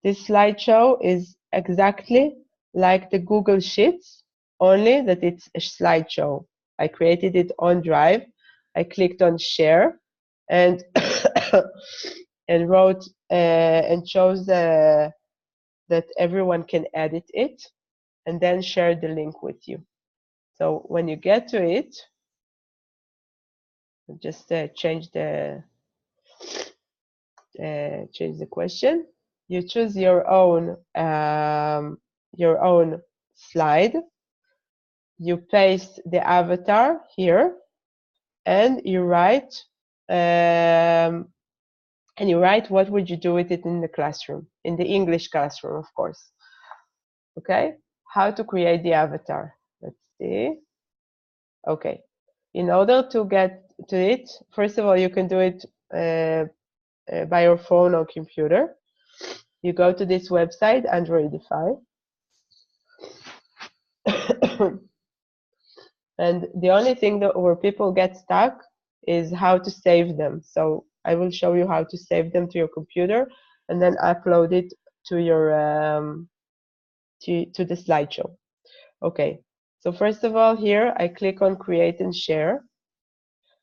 This slideshow is exactly like the Google Sheets, only that it's a slideshow. I created it on Drive. I clicked on Share and and wrote and chose that everyone can edit it, and then share the link with you. So when you get to it, just change the question. You choose your own slide. You paste the avatar here, and you write what would you do with it in the classroom, in the English classroom, of course. Okay, how to create the avatar. Let's see. Okay, in order to get to it, first of all, you can do it by your phone or computer. You go to this website, Androidify. And the only thing where people get stuck is how to save them. So I will show you how to save them to your computer and then upload it to your to the slideshow. Okay, so first of all, here I click on Create and Share.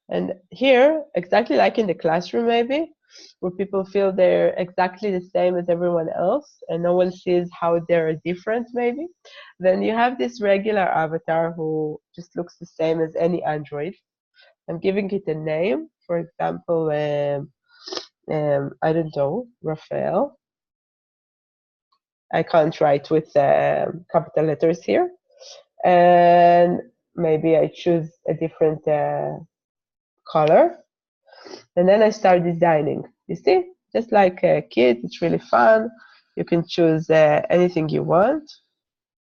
And here, exactly like in the classroom maybe, where people feel they're exactly the same as everyone else and no one sees how they're different maybe, then you have this regular avatar who just looks the same as any Android. I'm giving it a name, for example, I don't know, Raphael. I can't write with capital letters here. And maybe I choose a different color. And then I start designing. You see, just like a kid, it's really fun. You can choose anything you want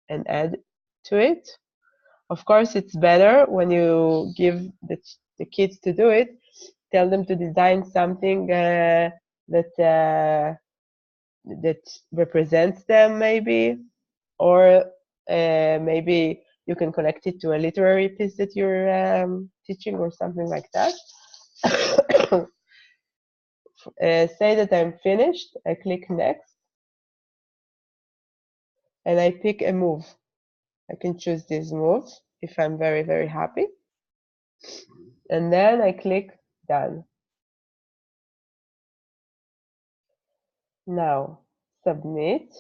and add to it. Of course, it's better when you give the kids to do it. Tell them to design something that represents them, maybe, or maybe you can connect it to a literary piece that you're teaching or something like that. Say that I'm finished. I click next, and I pick a move. I can choose this move if I'm very, very happy. And then I click done. Now submit.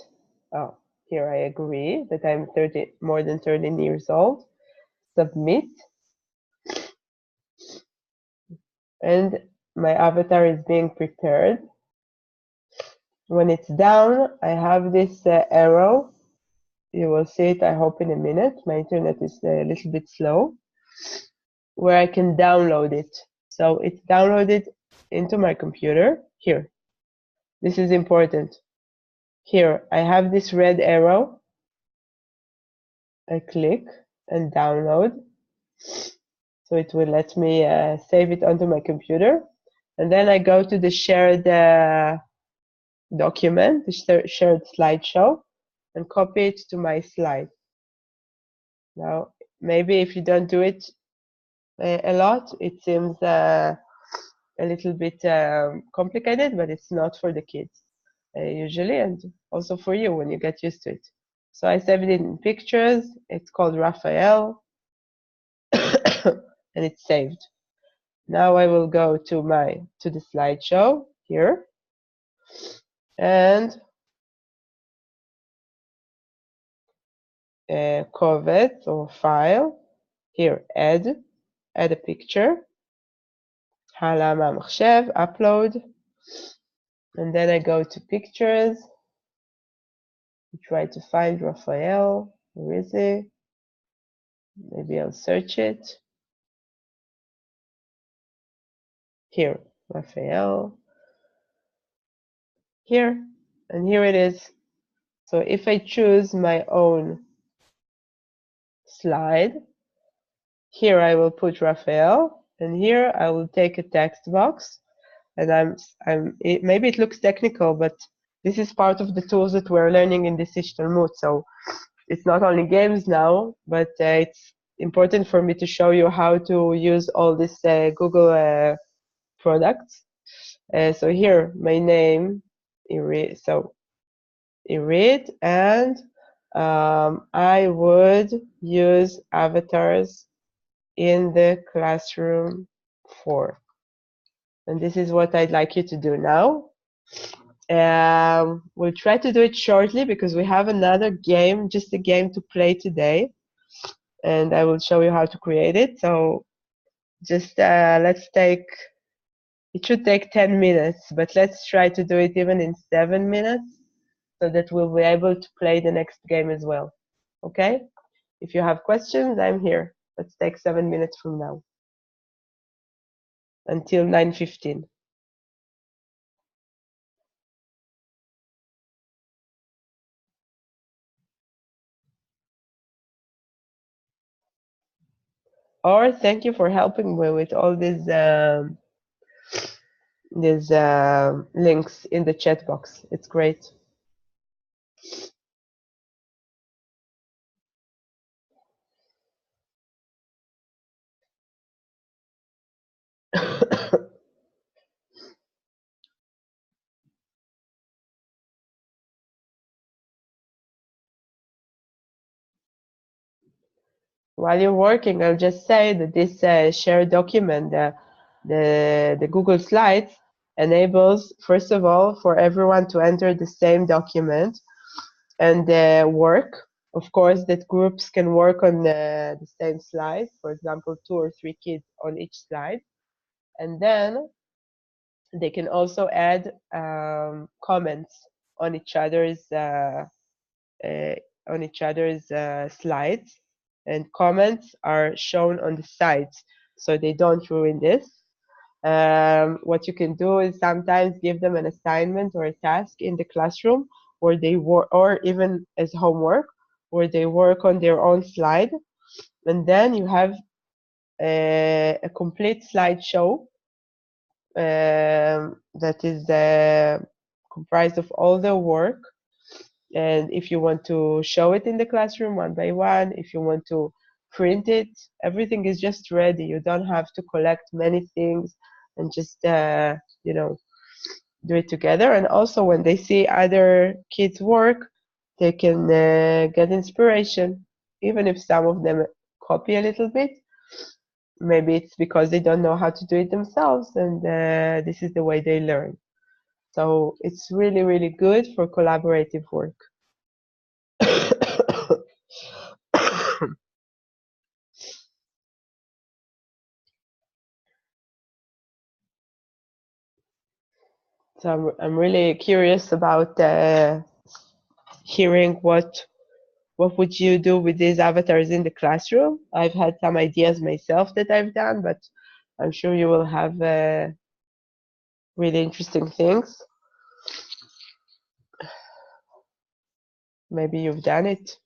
Oh, here I agree that I'm more than 13 years old. Submit. And my avatar is being prepared. When it's down, I have this arrow. You will see it, I hope, in a minute. My internet is a little bit slow. Where I can download it. So it's downloaded into my computer. Here. This is important. Here, I have this red arrow. I click and download. So it will let me save it onto my computer. And then I go to the shared document, the shared slideshow, and copy it to my slide. Now, maybe if you don't do it a lot, it seems a little bit complicated, but it's not for the kids. usually, and also for you when you get used to it. So I saved it in pictures. It's called Raphael, and it's saved. Now I will go to the slideshow here, and Kovet or file here. Add a picture. העלה מהמחשב, upload, and then I go to pictures. Try to find Raphael. Where is he? Maybe I'll search it. Here, Raphael. Here, and here it is. So if I choose my own slide, here I will put Raphael, and here I will take a text box. And maybe it looks technical, but this is part of the tools that we're learning in this Ishtalmut. So it's not only games now, but it's important for me to show you how to use all these Google products. So here, my name, Irit. So Irit, and I would use avatars in the classroom for. And this is what I'd like you to do now. We'll try to do it shortly because we have another game, just a game to play today. And I will show you how to create it. So just let's take, it should take 10 minutes, but let's try to do it even in 7 minutes so that we'll be able to play the next game as well. Okay? If you have questions, I'm here. Let's take 7 minutes from now until 9:15. Or thank you for helping me with all these links in the chat box. It's great. While you're working, I'll just say that this shared document, the Google Slides, enables, first of all, for everyone to enter the same document and work. Of course, that groups can work on the same slide, for example, 2 or 3 kids on each slide. And then they can also add comments on each other's slides, and comments are shown on the sides so they don't ruin this. What you can do is sometimes give them an assignment or a task in the classroom where they work, or even as homework, where they work on their own slide, and then you have a complete slideshow that is comprised of all their work. And if you want to show it in the classroom one by one, if you want to print it, everything is just ready. You don't have to collect many things and just, do it together. And also when they see other kids' work, they can get inspiration, even if some of them copy a little bit. Maybe it's because they don't know how to do it themselves, and this is the way they learn. So it's really, really good for collaborative work. So I'm really curious about hearing what would you do with these avatars in the classroom. I've had some ideas myself that I've done, but I'm sure you will have really interesting things. Maybe you've done it.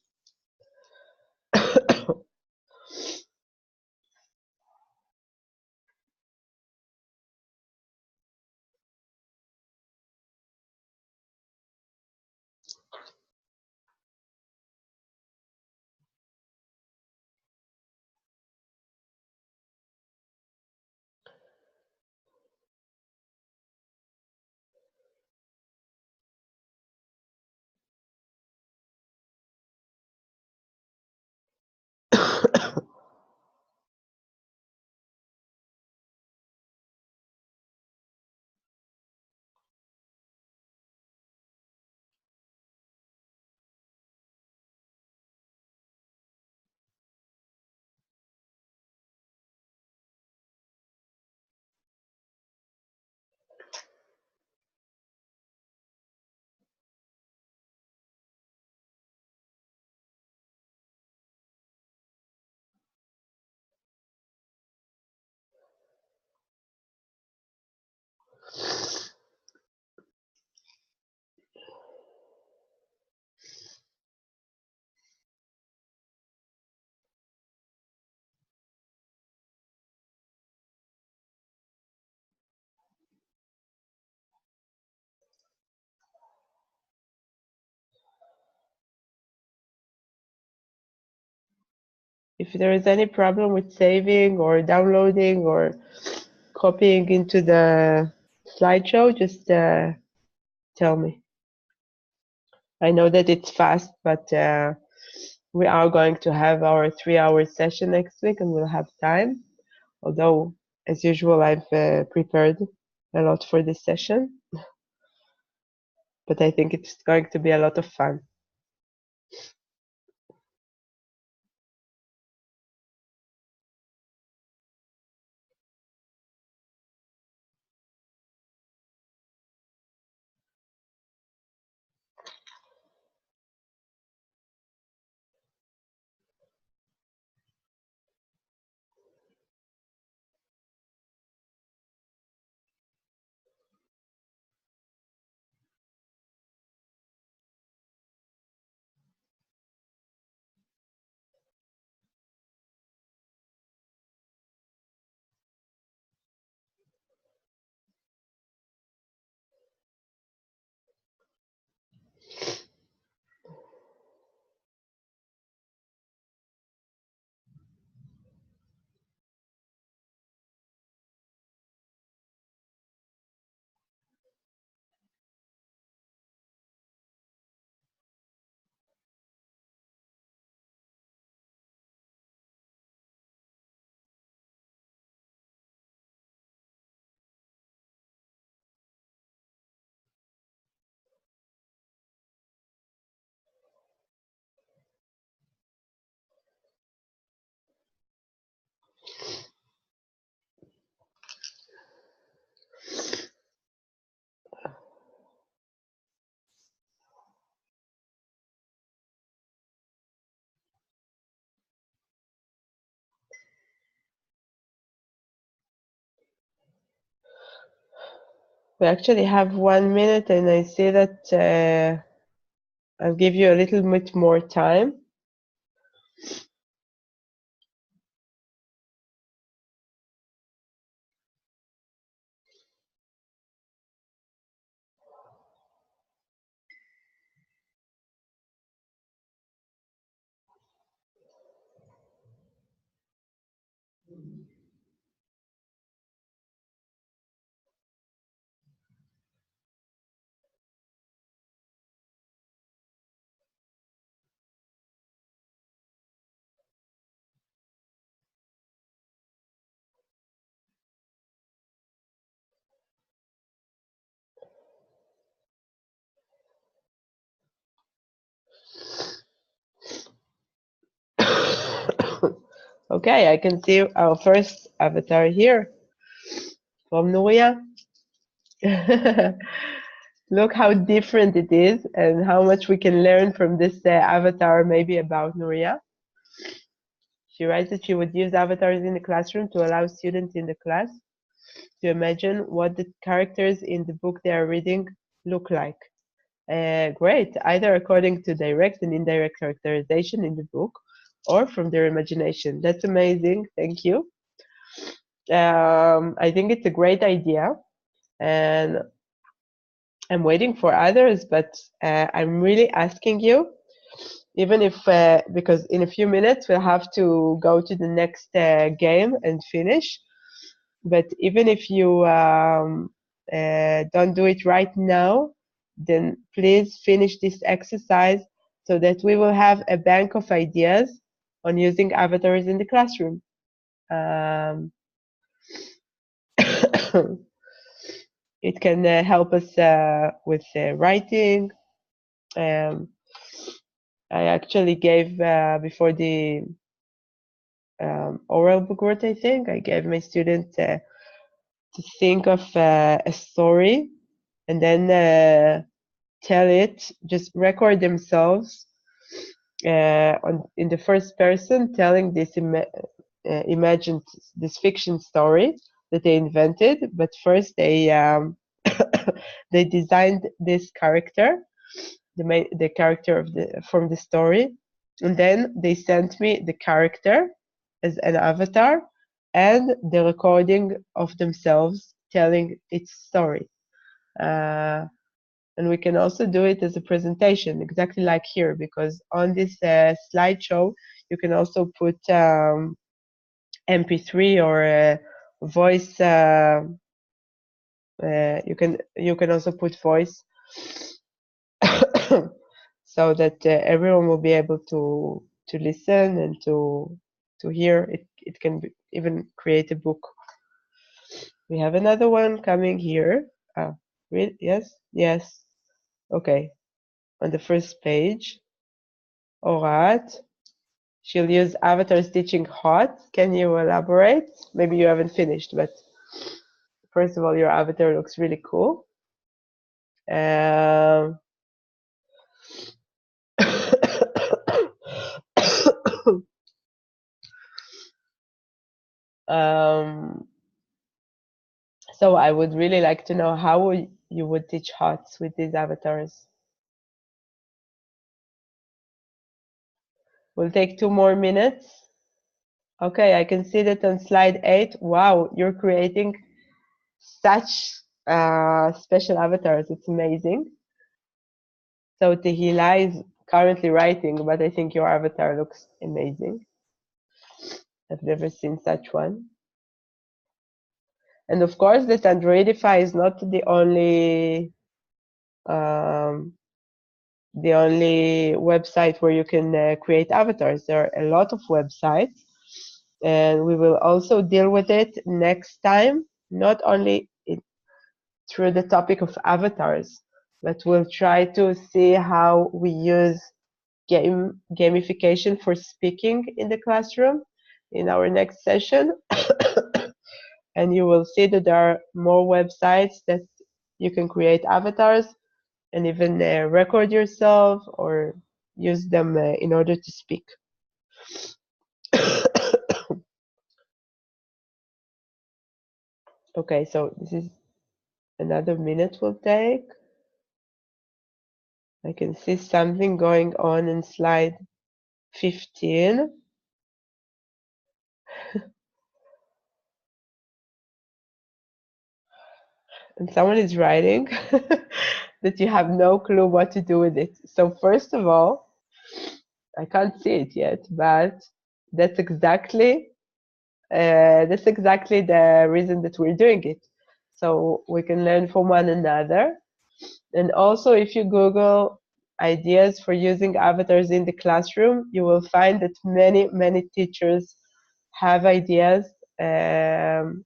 if there is any problem with saving or downloading or copying into the slideshow, just tell me. I know that it's fast, but we are going to have our 3-hour session next week and we'll have time. Although, as usual, I've prepared a lot for this session. But I think it's going to be a lot of fun. We actually have 1 minute, and I see that I'll give you a little bit more time. Okay, I can see our first avatar here from Nuria. Look how different it is and how much we can learn from this avatar, maybe about Nuria. She writes that she would use avatars in the classroom to allow students in the class to imagine what the characters in the book they are reading look like. Great, either according to direct and indirect characterization in the book or from their imagination. That's amazing. Thank you. I think it's a great idea, and I'm waiting for others, but I'm really asking you, even if, because in a few minutes we'll have to go to the next game and finish, but even if you don't do it right now, then please finish this exercise so that we will have a bank of ideas on using avatars in the classroom. It can help us with writing. I actually gave, before the oral booklet, I think, I gave my students to think of a story and then tell it, just record themselves in the first person telling this imagined, this fiction story that they invented, but first they they designed this character, the character of from the story, and then they sent me the character as an avatar and the recording of themselves telling its story. And we can also do it as a presentation, exactly like here, because on this slideshow, You can also put MP3 or voice. You can also put voice, so that everyone will be able to listen and to hear. It can even create a book. We have another one coming here. Yes, yes. Okay, on the first page. All right. She'll use avatars teaching hot. Can you elaborate? Maybe you haven't finished, but first of all, your avatar looks really cool. So I would really like to know how you would teach HOTS with these avatars. We'll take 2 more minutes. Okay, I can see that on slide 8. Wow, you're creating such special avatars. It's amazing. So Tehila is currently writing, but I think your avatar looks amazing. I've never seen such one. And of course, that Androidify is not the only website where you can create avatars. There are a lot of websites, and we will also deal with it next time, not only through the topic of avatars, but we'll try to see how we use gamification for speaking in the classroom in our next session. And you will see that there are more websites that you can create avatars and even record yourself or use them in order to speak. Okay, so this is another minute we'll take. I can see something going on in slide 15. And someone is writing that you have no clue what to do with it. So first of all, I can't see it yet, but that's exactly the reason that we're doing it. So we can learn from one another. And also, if you Google ideas for using avatars in the classroom, you will find that many teachers have ideas, and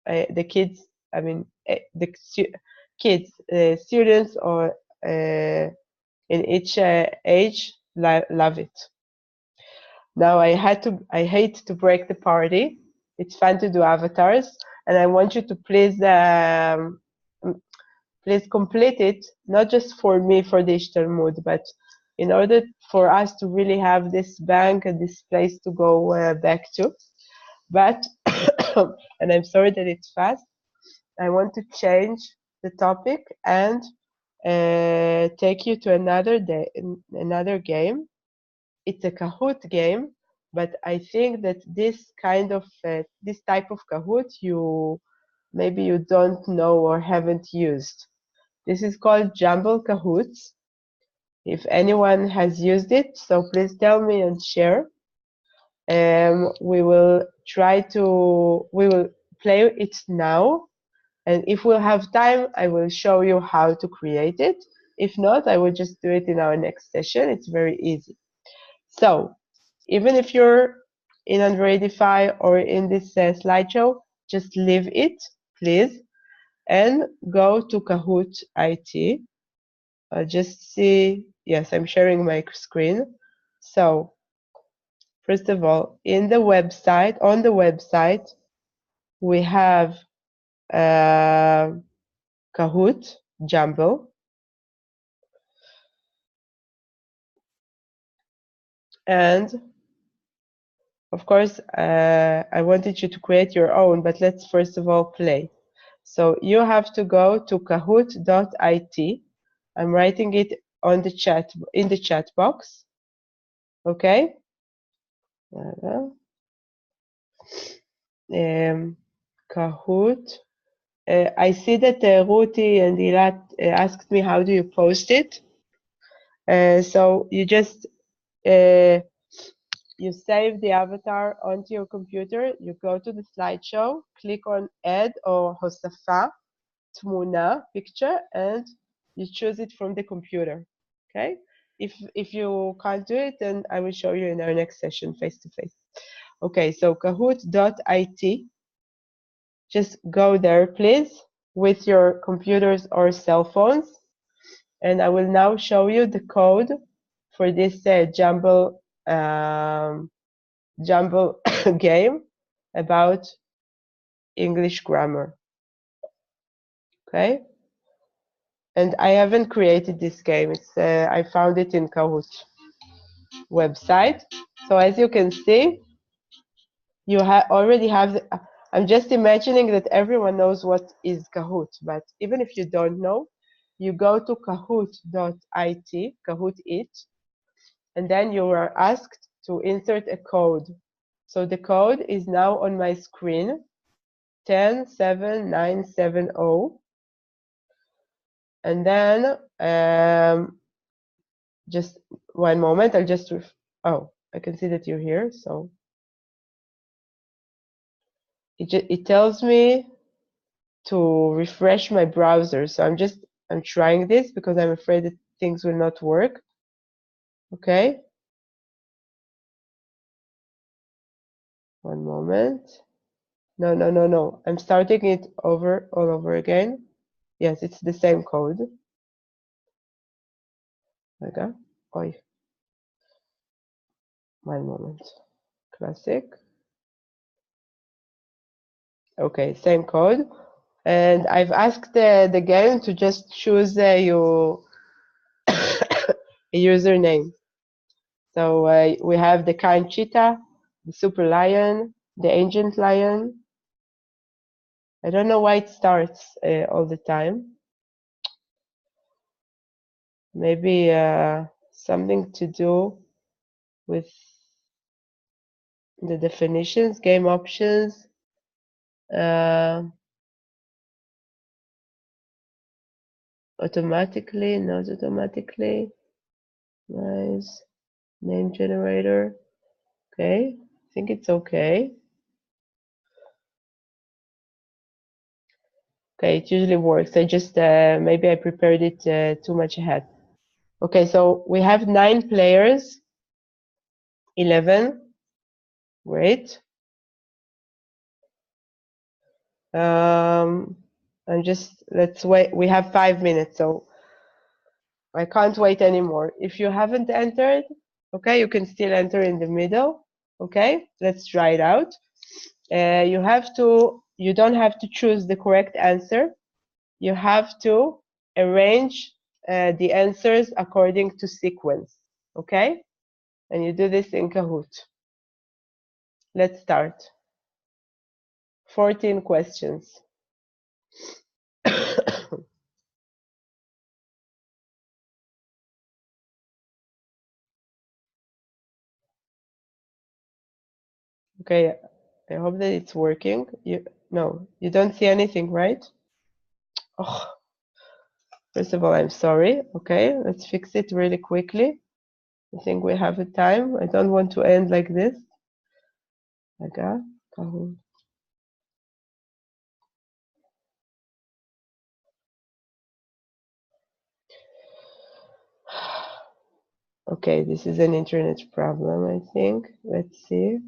the kids, I mean, the kids, students, or in each age love it. Now I hate to break the party. It's fun to do avatars, and I want you to please complete it, not just for me for the Ishtalmud, but in order for us to really have this bank and this place to go back to. But and I'm sorry that it's fast. I want to change the topic and take you to another game. It's a Kahoot game, but I think that this type of Kahoot maybe you don't know or haven't used. This is called Jumble Kahoots. If anyone has used it, so please tell me and share. We will play it now, and if we'll have time, I will show you how to create it. If not, I will just do it in our next session. It's very easy. So even if you're in Androidify or in this slideshow, just leave it, please, and go to Kahoot IT. Just see, yes, I'm sharing my screen. So first of all, on the website, we have Kahoot Jumble. And of course, I wanted you to create your own, but let's first of all play. So you have to go to kahoot.it. I'm writing it on the chat, in the chat box. Okay. Kahoot. I see that Ruti and Ilat asked me how do you post it. So you just you save the avatar onto your computer, you go to the slideshow, click on add or hosafa, tmuna, picture, and you choose it from the computer, okay? If you can't do it, then I will show you in our next session face-to-face. Okay, so kahoot.it, just go there, please, with your computers or cell phones, and I will now show you the code for this jumble game about English grammar. Okay, and I haven't created this game. It's I found it in Kahoot website. So as you can see, you already have. I'm just imagining that everyone knows what is Kahoot, but even if you don't know, you go to kahoot.it, Kahoot it, and then you are asked to insert a code. So the code is now on my screen, 107970. And then just one moment, I'll just, oh, I can see that you're here. So it tells me to refresh my browser. So I'm trying this because I'm afraid that things will not work. Okay. One moment. No. I'm starting it all over again. Yes, it's the same code. Okay. Oi. One moment. Classic. Okay, same code. And I've asked the game to just choose your a username. So we have the kind cheetah, the super lion, the ancient lion. I don't know why it starts all the time. Maybe something to do with the definitions, game options. Automatically, not automatically. Nice. Name generator. Okay, I think it's okay. Okay, it usually works. I just, maybe I prepared it too much ahead. Okay, so we have 9 players, 11. Great. And just, let's wait. We have 5 minutes, so I can't wait anymore. If you haven't entered, okay, you can still enter in the middle. Okay, let's try it out. You don't have to choose the correct answer. You have to arrange the answers according to sequence, okay? And you do this in Kahoot. Let's start. 14 questions. Okay, I hope that it's working. No, you don't see anything, right? Oh, first of all, I'm sorry. Okay, let's fix it really quickly. I think we have a time. I don't want to end like this. Okay, Kahoot. Okay, this is an internet problem, I think. Let's see.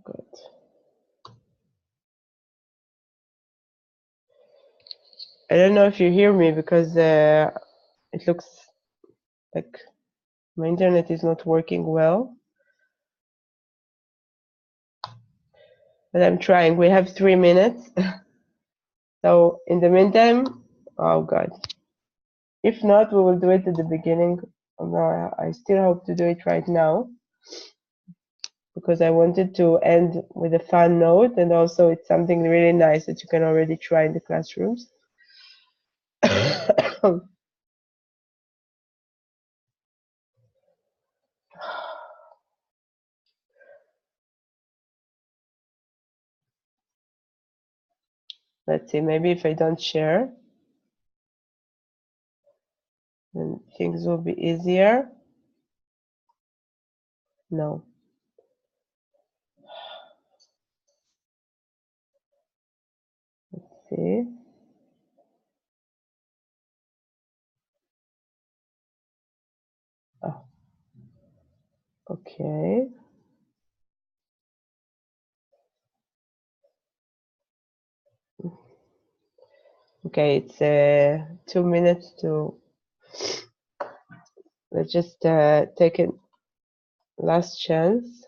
Good. I don't know if you hear me because it looks like my internet is not working well. But I'm trying. We have 3 minutes. So in the meantime, oh God. If not, we will do it at the beginning. I still hope to do it right now. because I wanted to end with a fun note, and also it's something really nice that you can already try in the classrooms. Let's see, maybe if I don't share, then things will be easier. No. Let's see. Oh, okay. Okay, it's 2 minutes to, let's just take a last chance.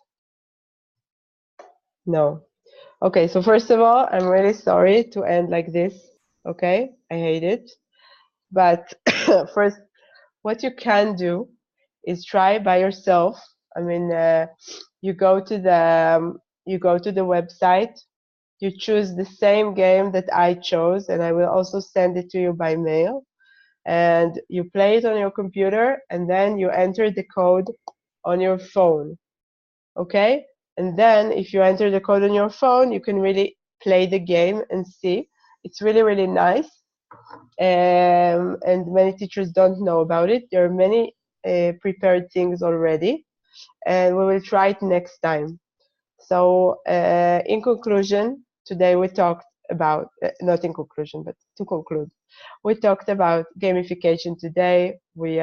No. Okay, so first of all, I'm really sorry to end like this. Okay, I hate it. But first, what you can do is try by yourself. I mean, you go to the website, you choose the same game that I chose, and I will also send it to you by mail. And you play it on your computer, and then you enter the code on your phone. Okay? And then if you enter the code on your phone, you can really play the game and see. It's really, really nice. And many teachers don't know about it. There are many prepared things already, and we will try it next time. So in conclusion, today we talked about, not in conclusion, but to conclude, we talked about gamification today. We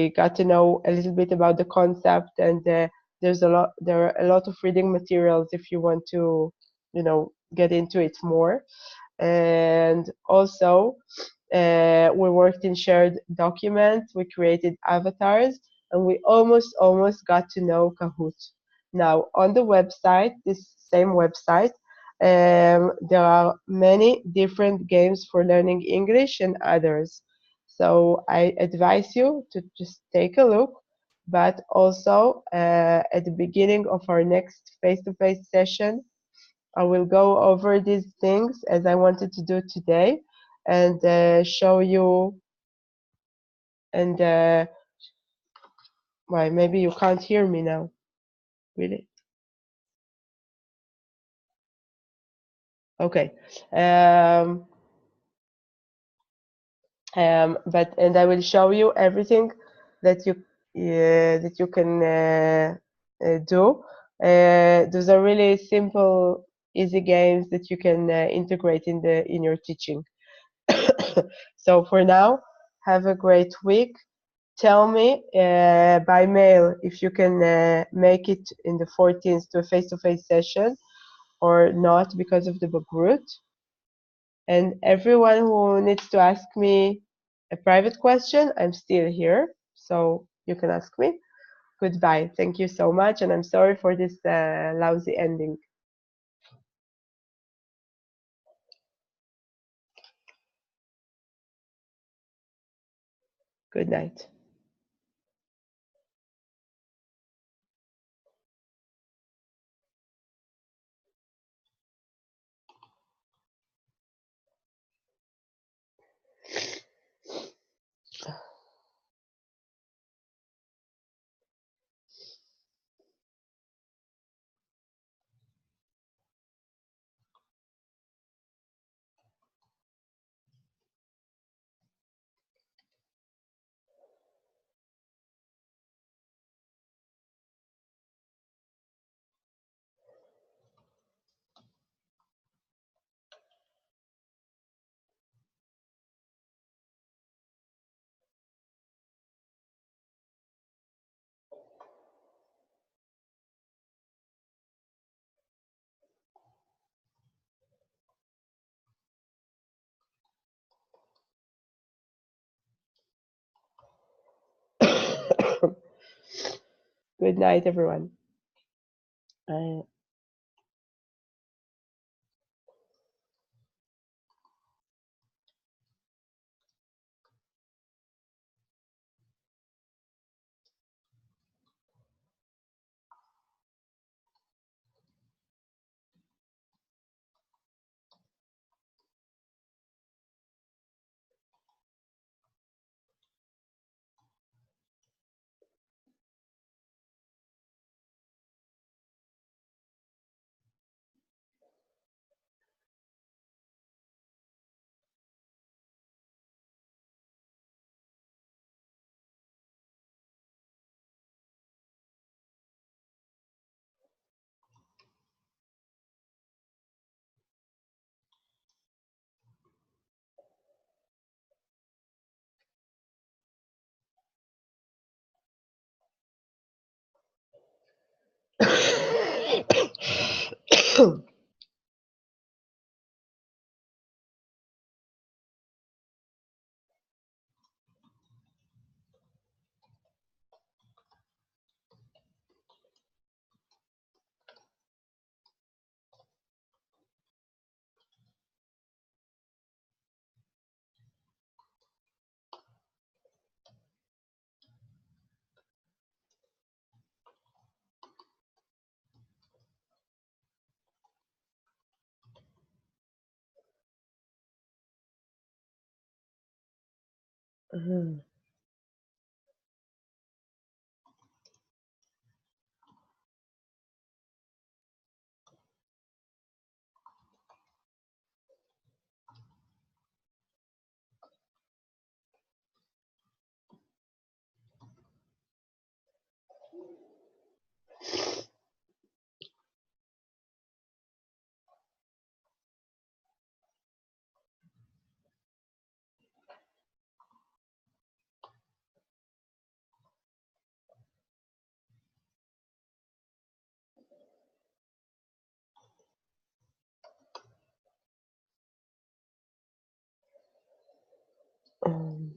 got to know a little bit about the concept, and there are a lot of reading materials if you want to, get into it more. And also, we worked in shared documents, we created avatars, and we almost got to know Kahoot. Now, on the website, this same website, there are many different games for learning English and others. So I advise you to just take a look, but also at the beginning of our next face-to-face session, I will go over these things as I wanted to do today, and show you. And why? Maybe you can't hear me now. Really? Okay. And I will show you everything that you can do. Those are really simple, easy games that you can integrate in your teaching. So for now, have a great week. Tell me by mail if you can make it in the 14th to a face-to-face session or not because of the Bagrut. And everyone who needs to ask me a private question, I'm still here, so you can ask me. Goodbye. Thank you so much, and I'm sorry for this lousy ending. Good night. Good night, everyone. Mhm. Um,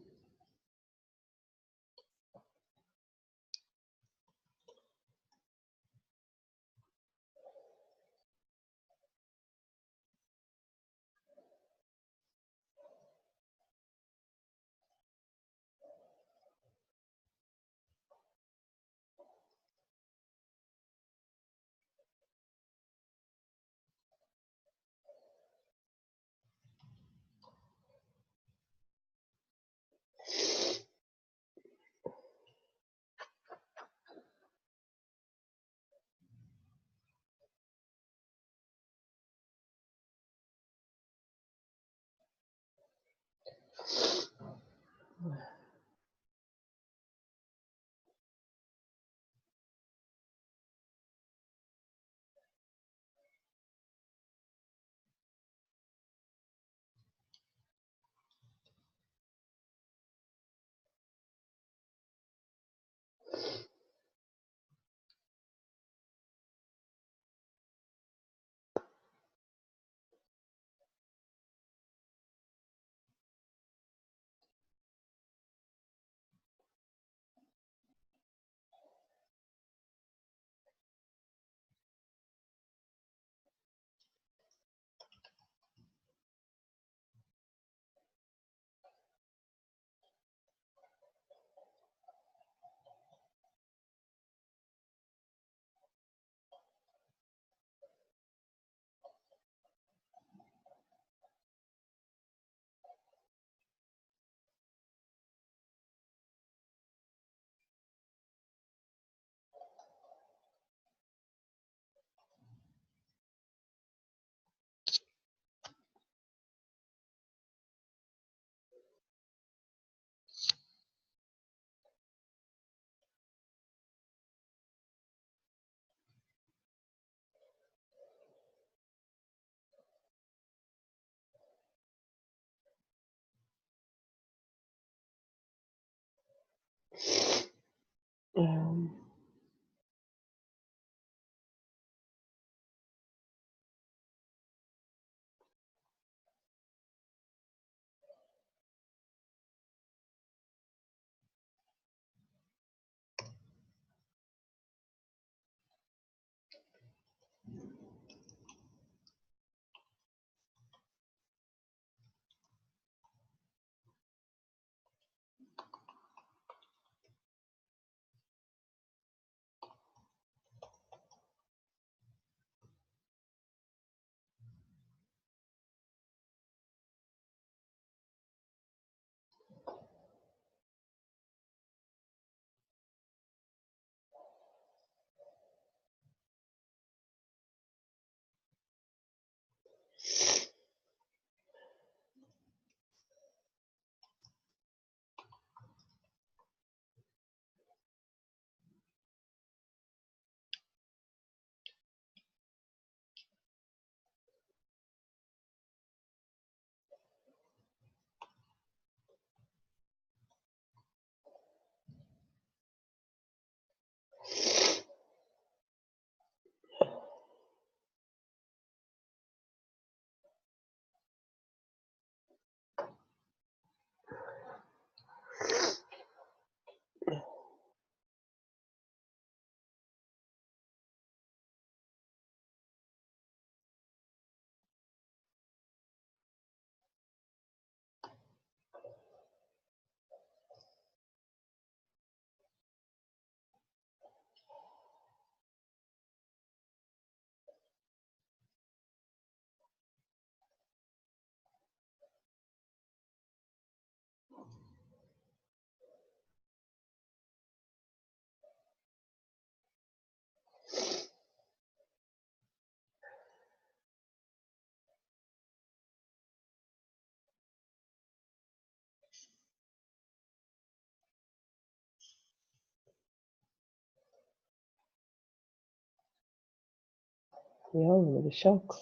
um, Yeah, I'm really shocked.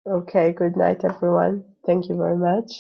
Okay, good night, everyone. Thank you very much.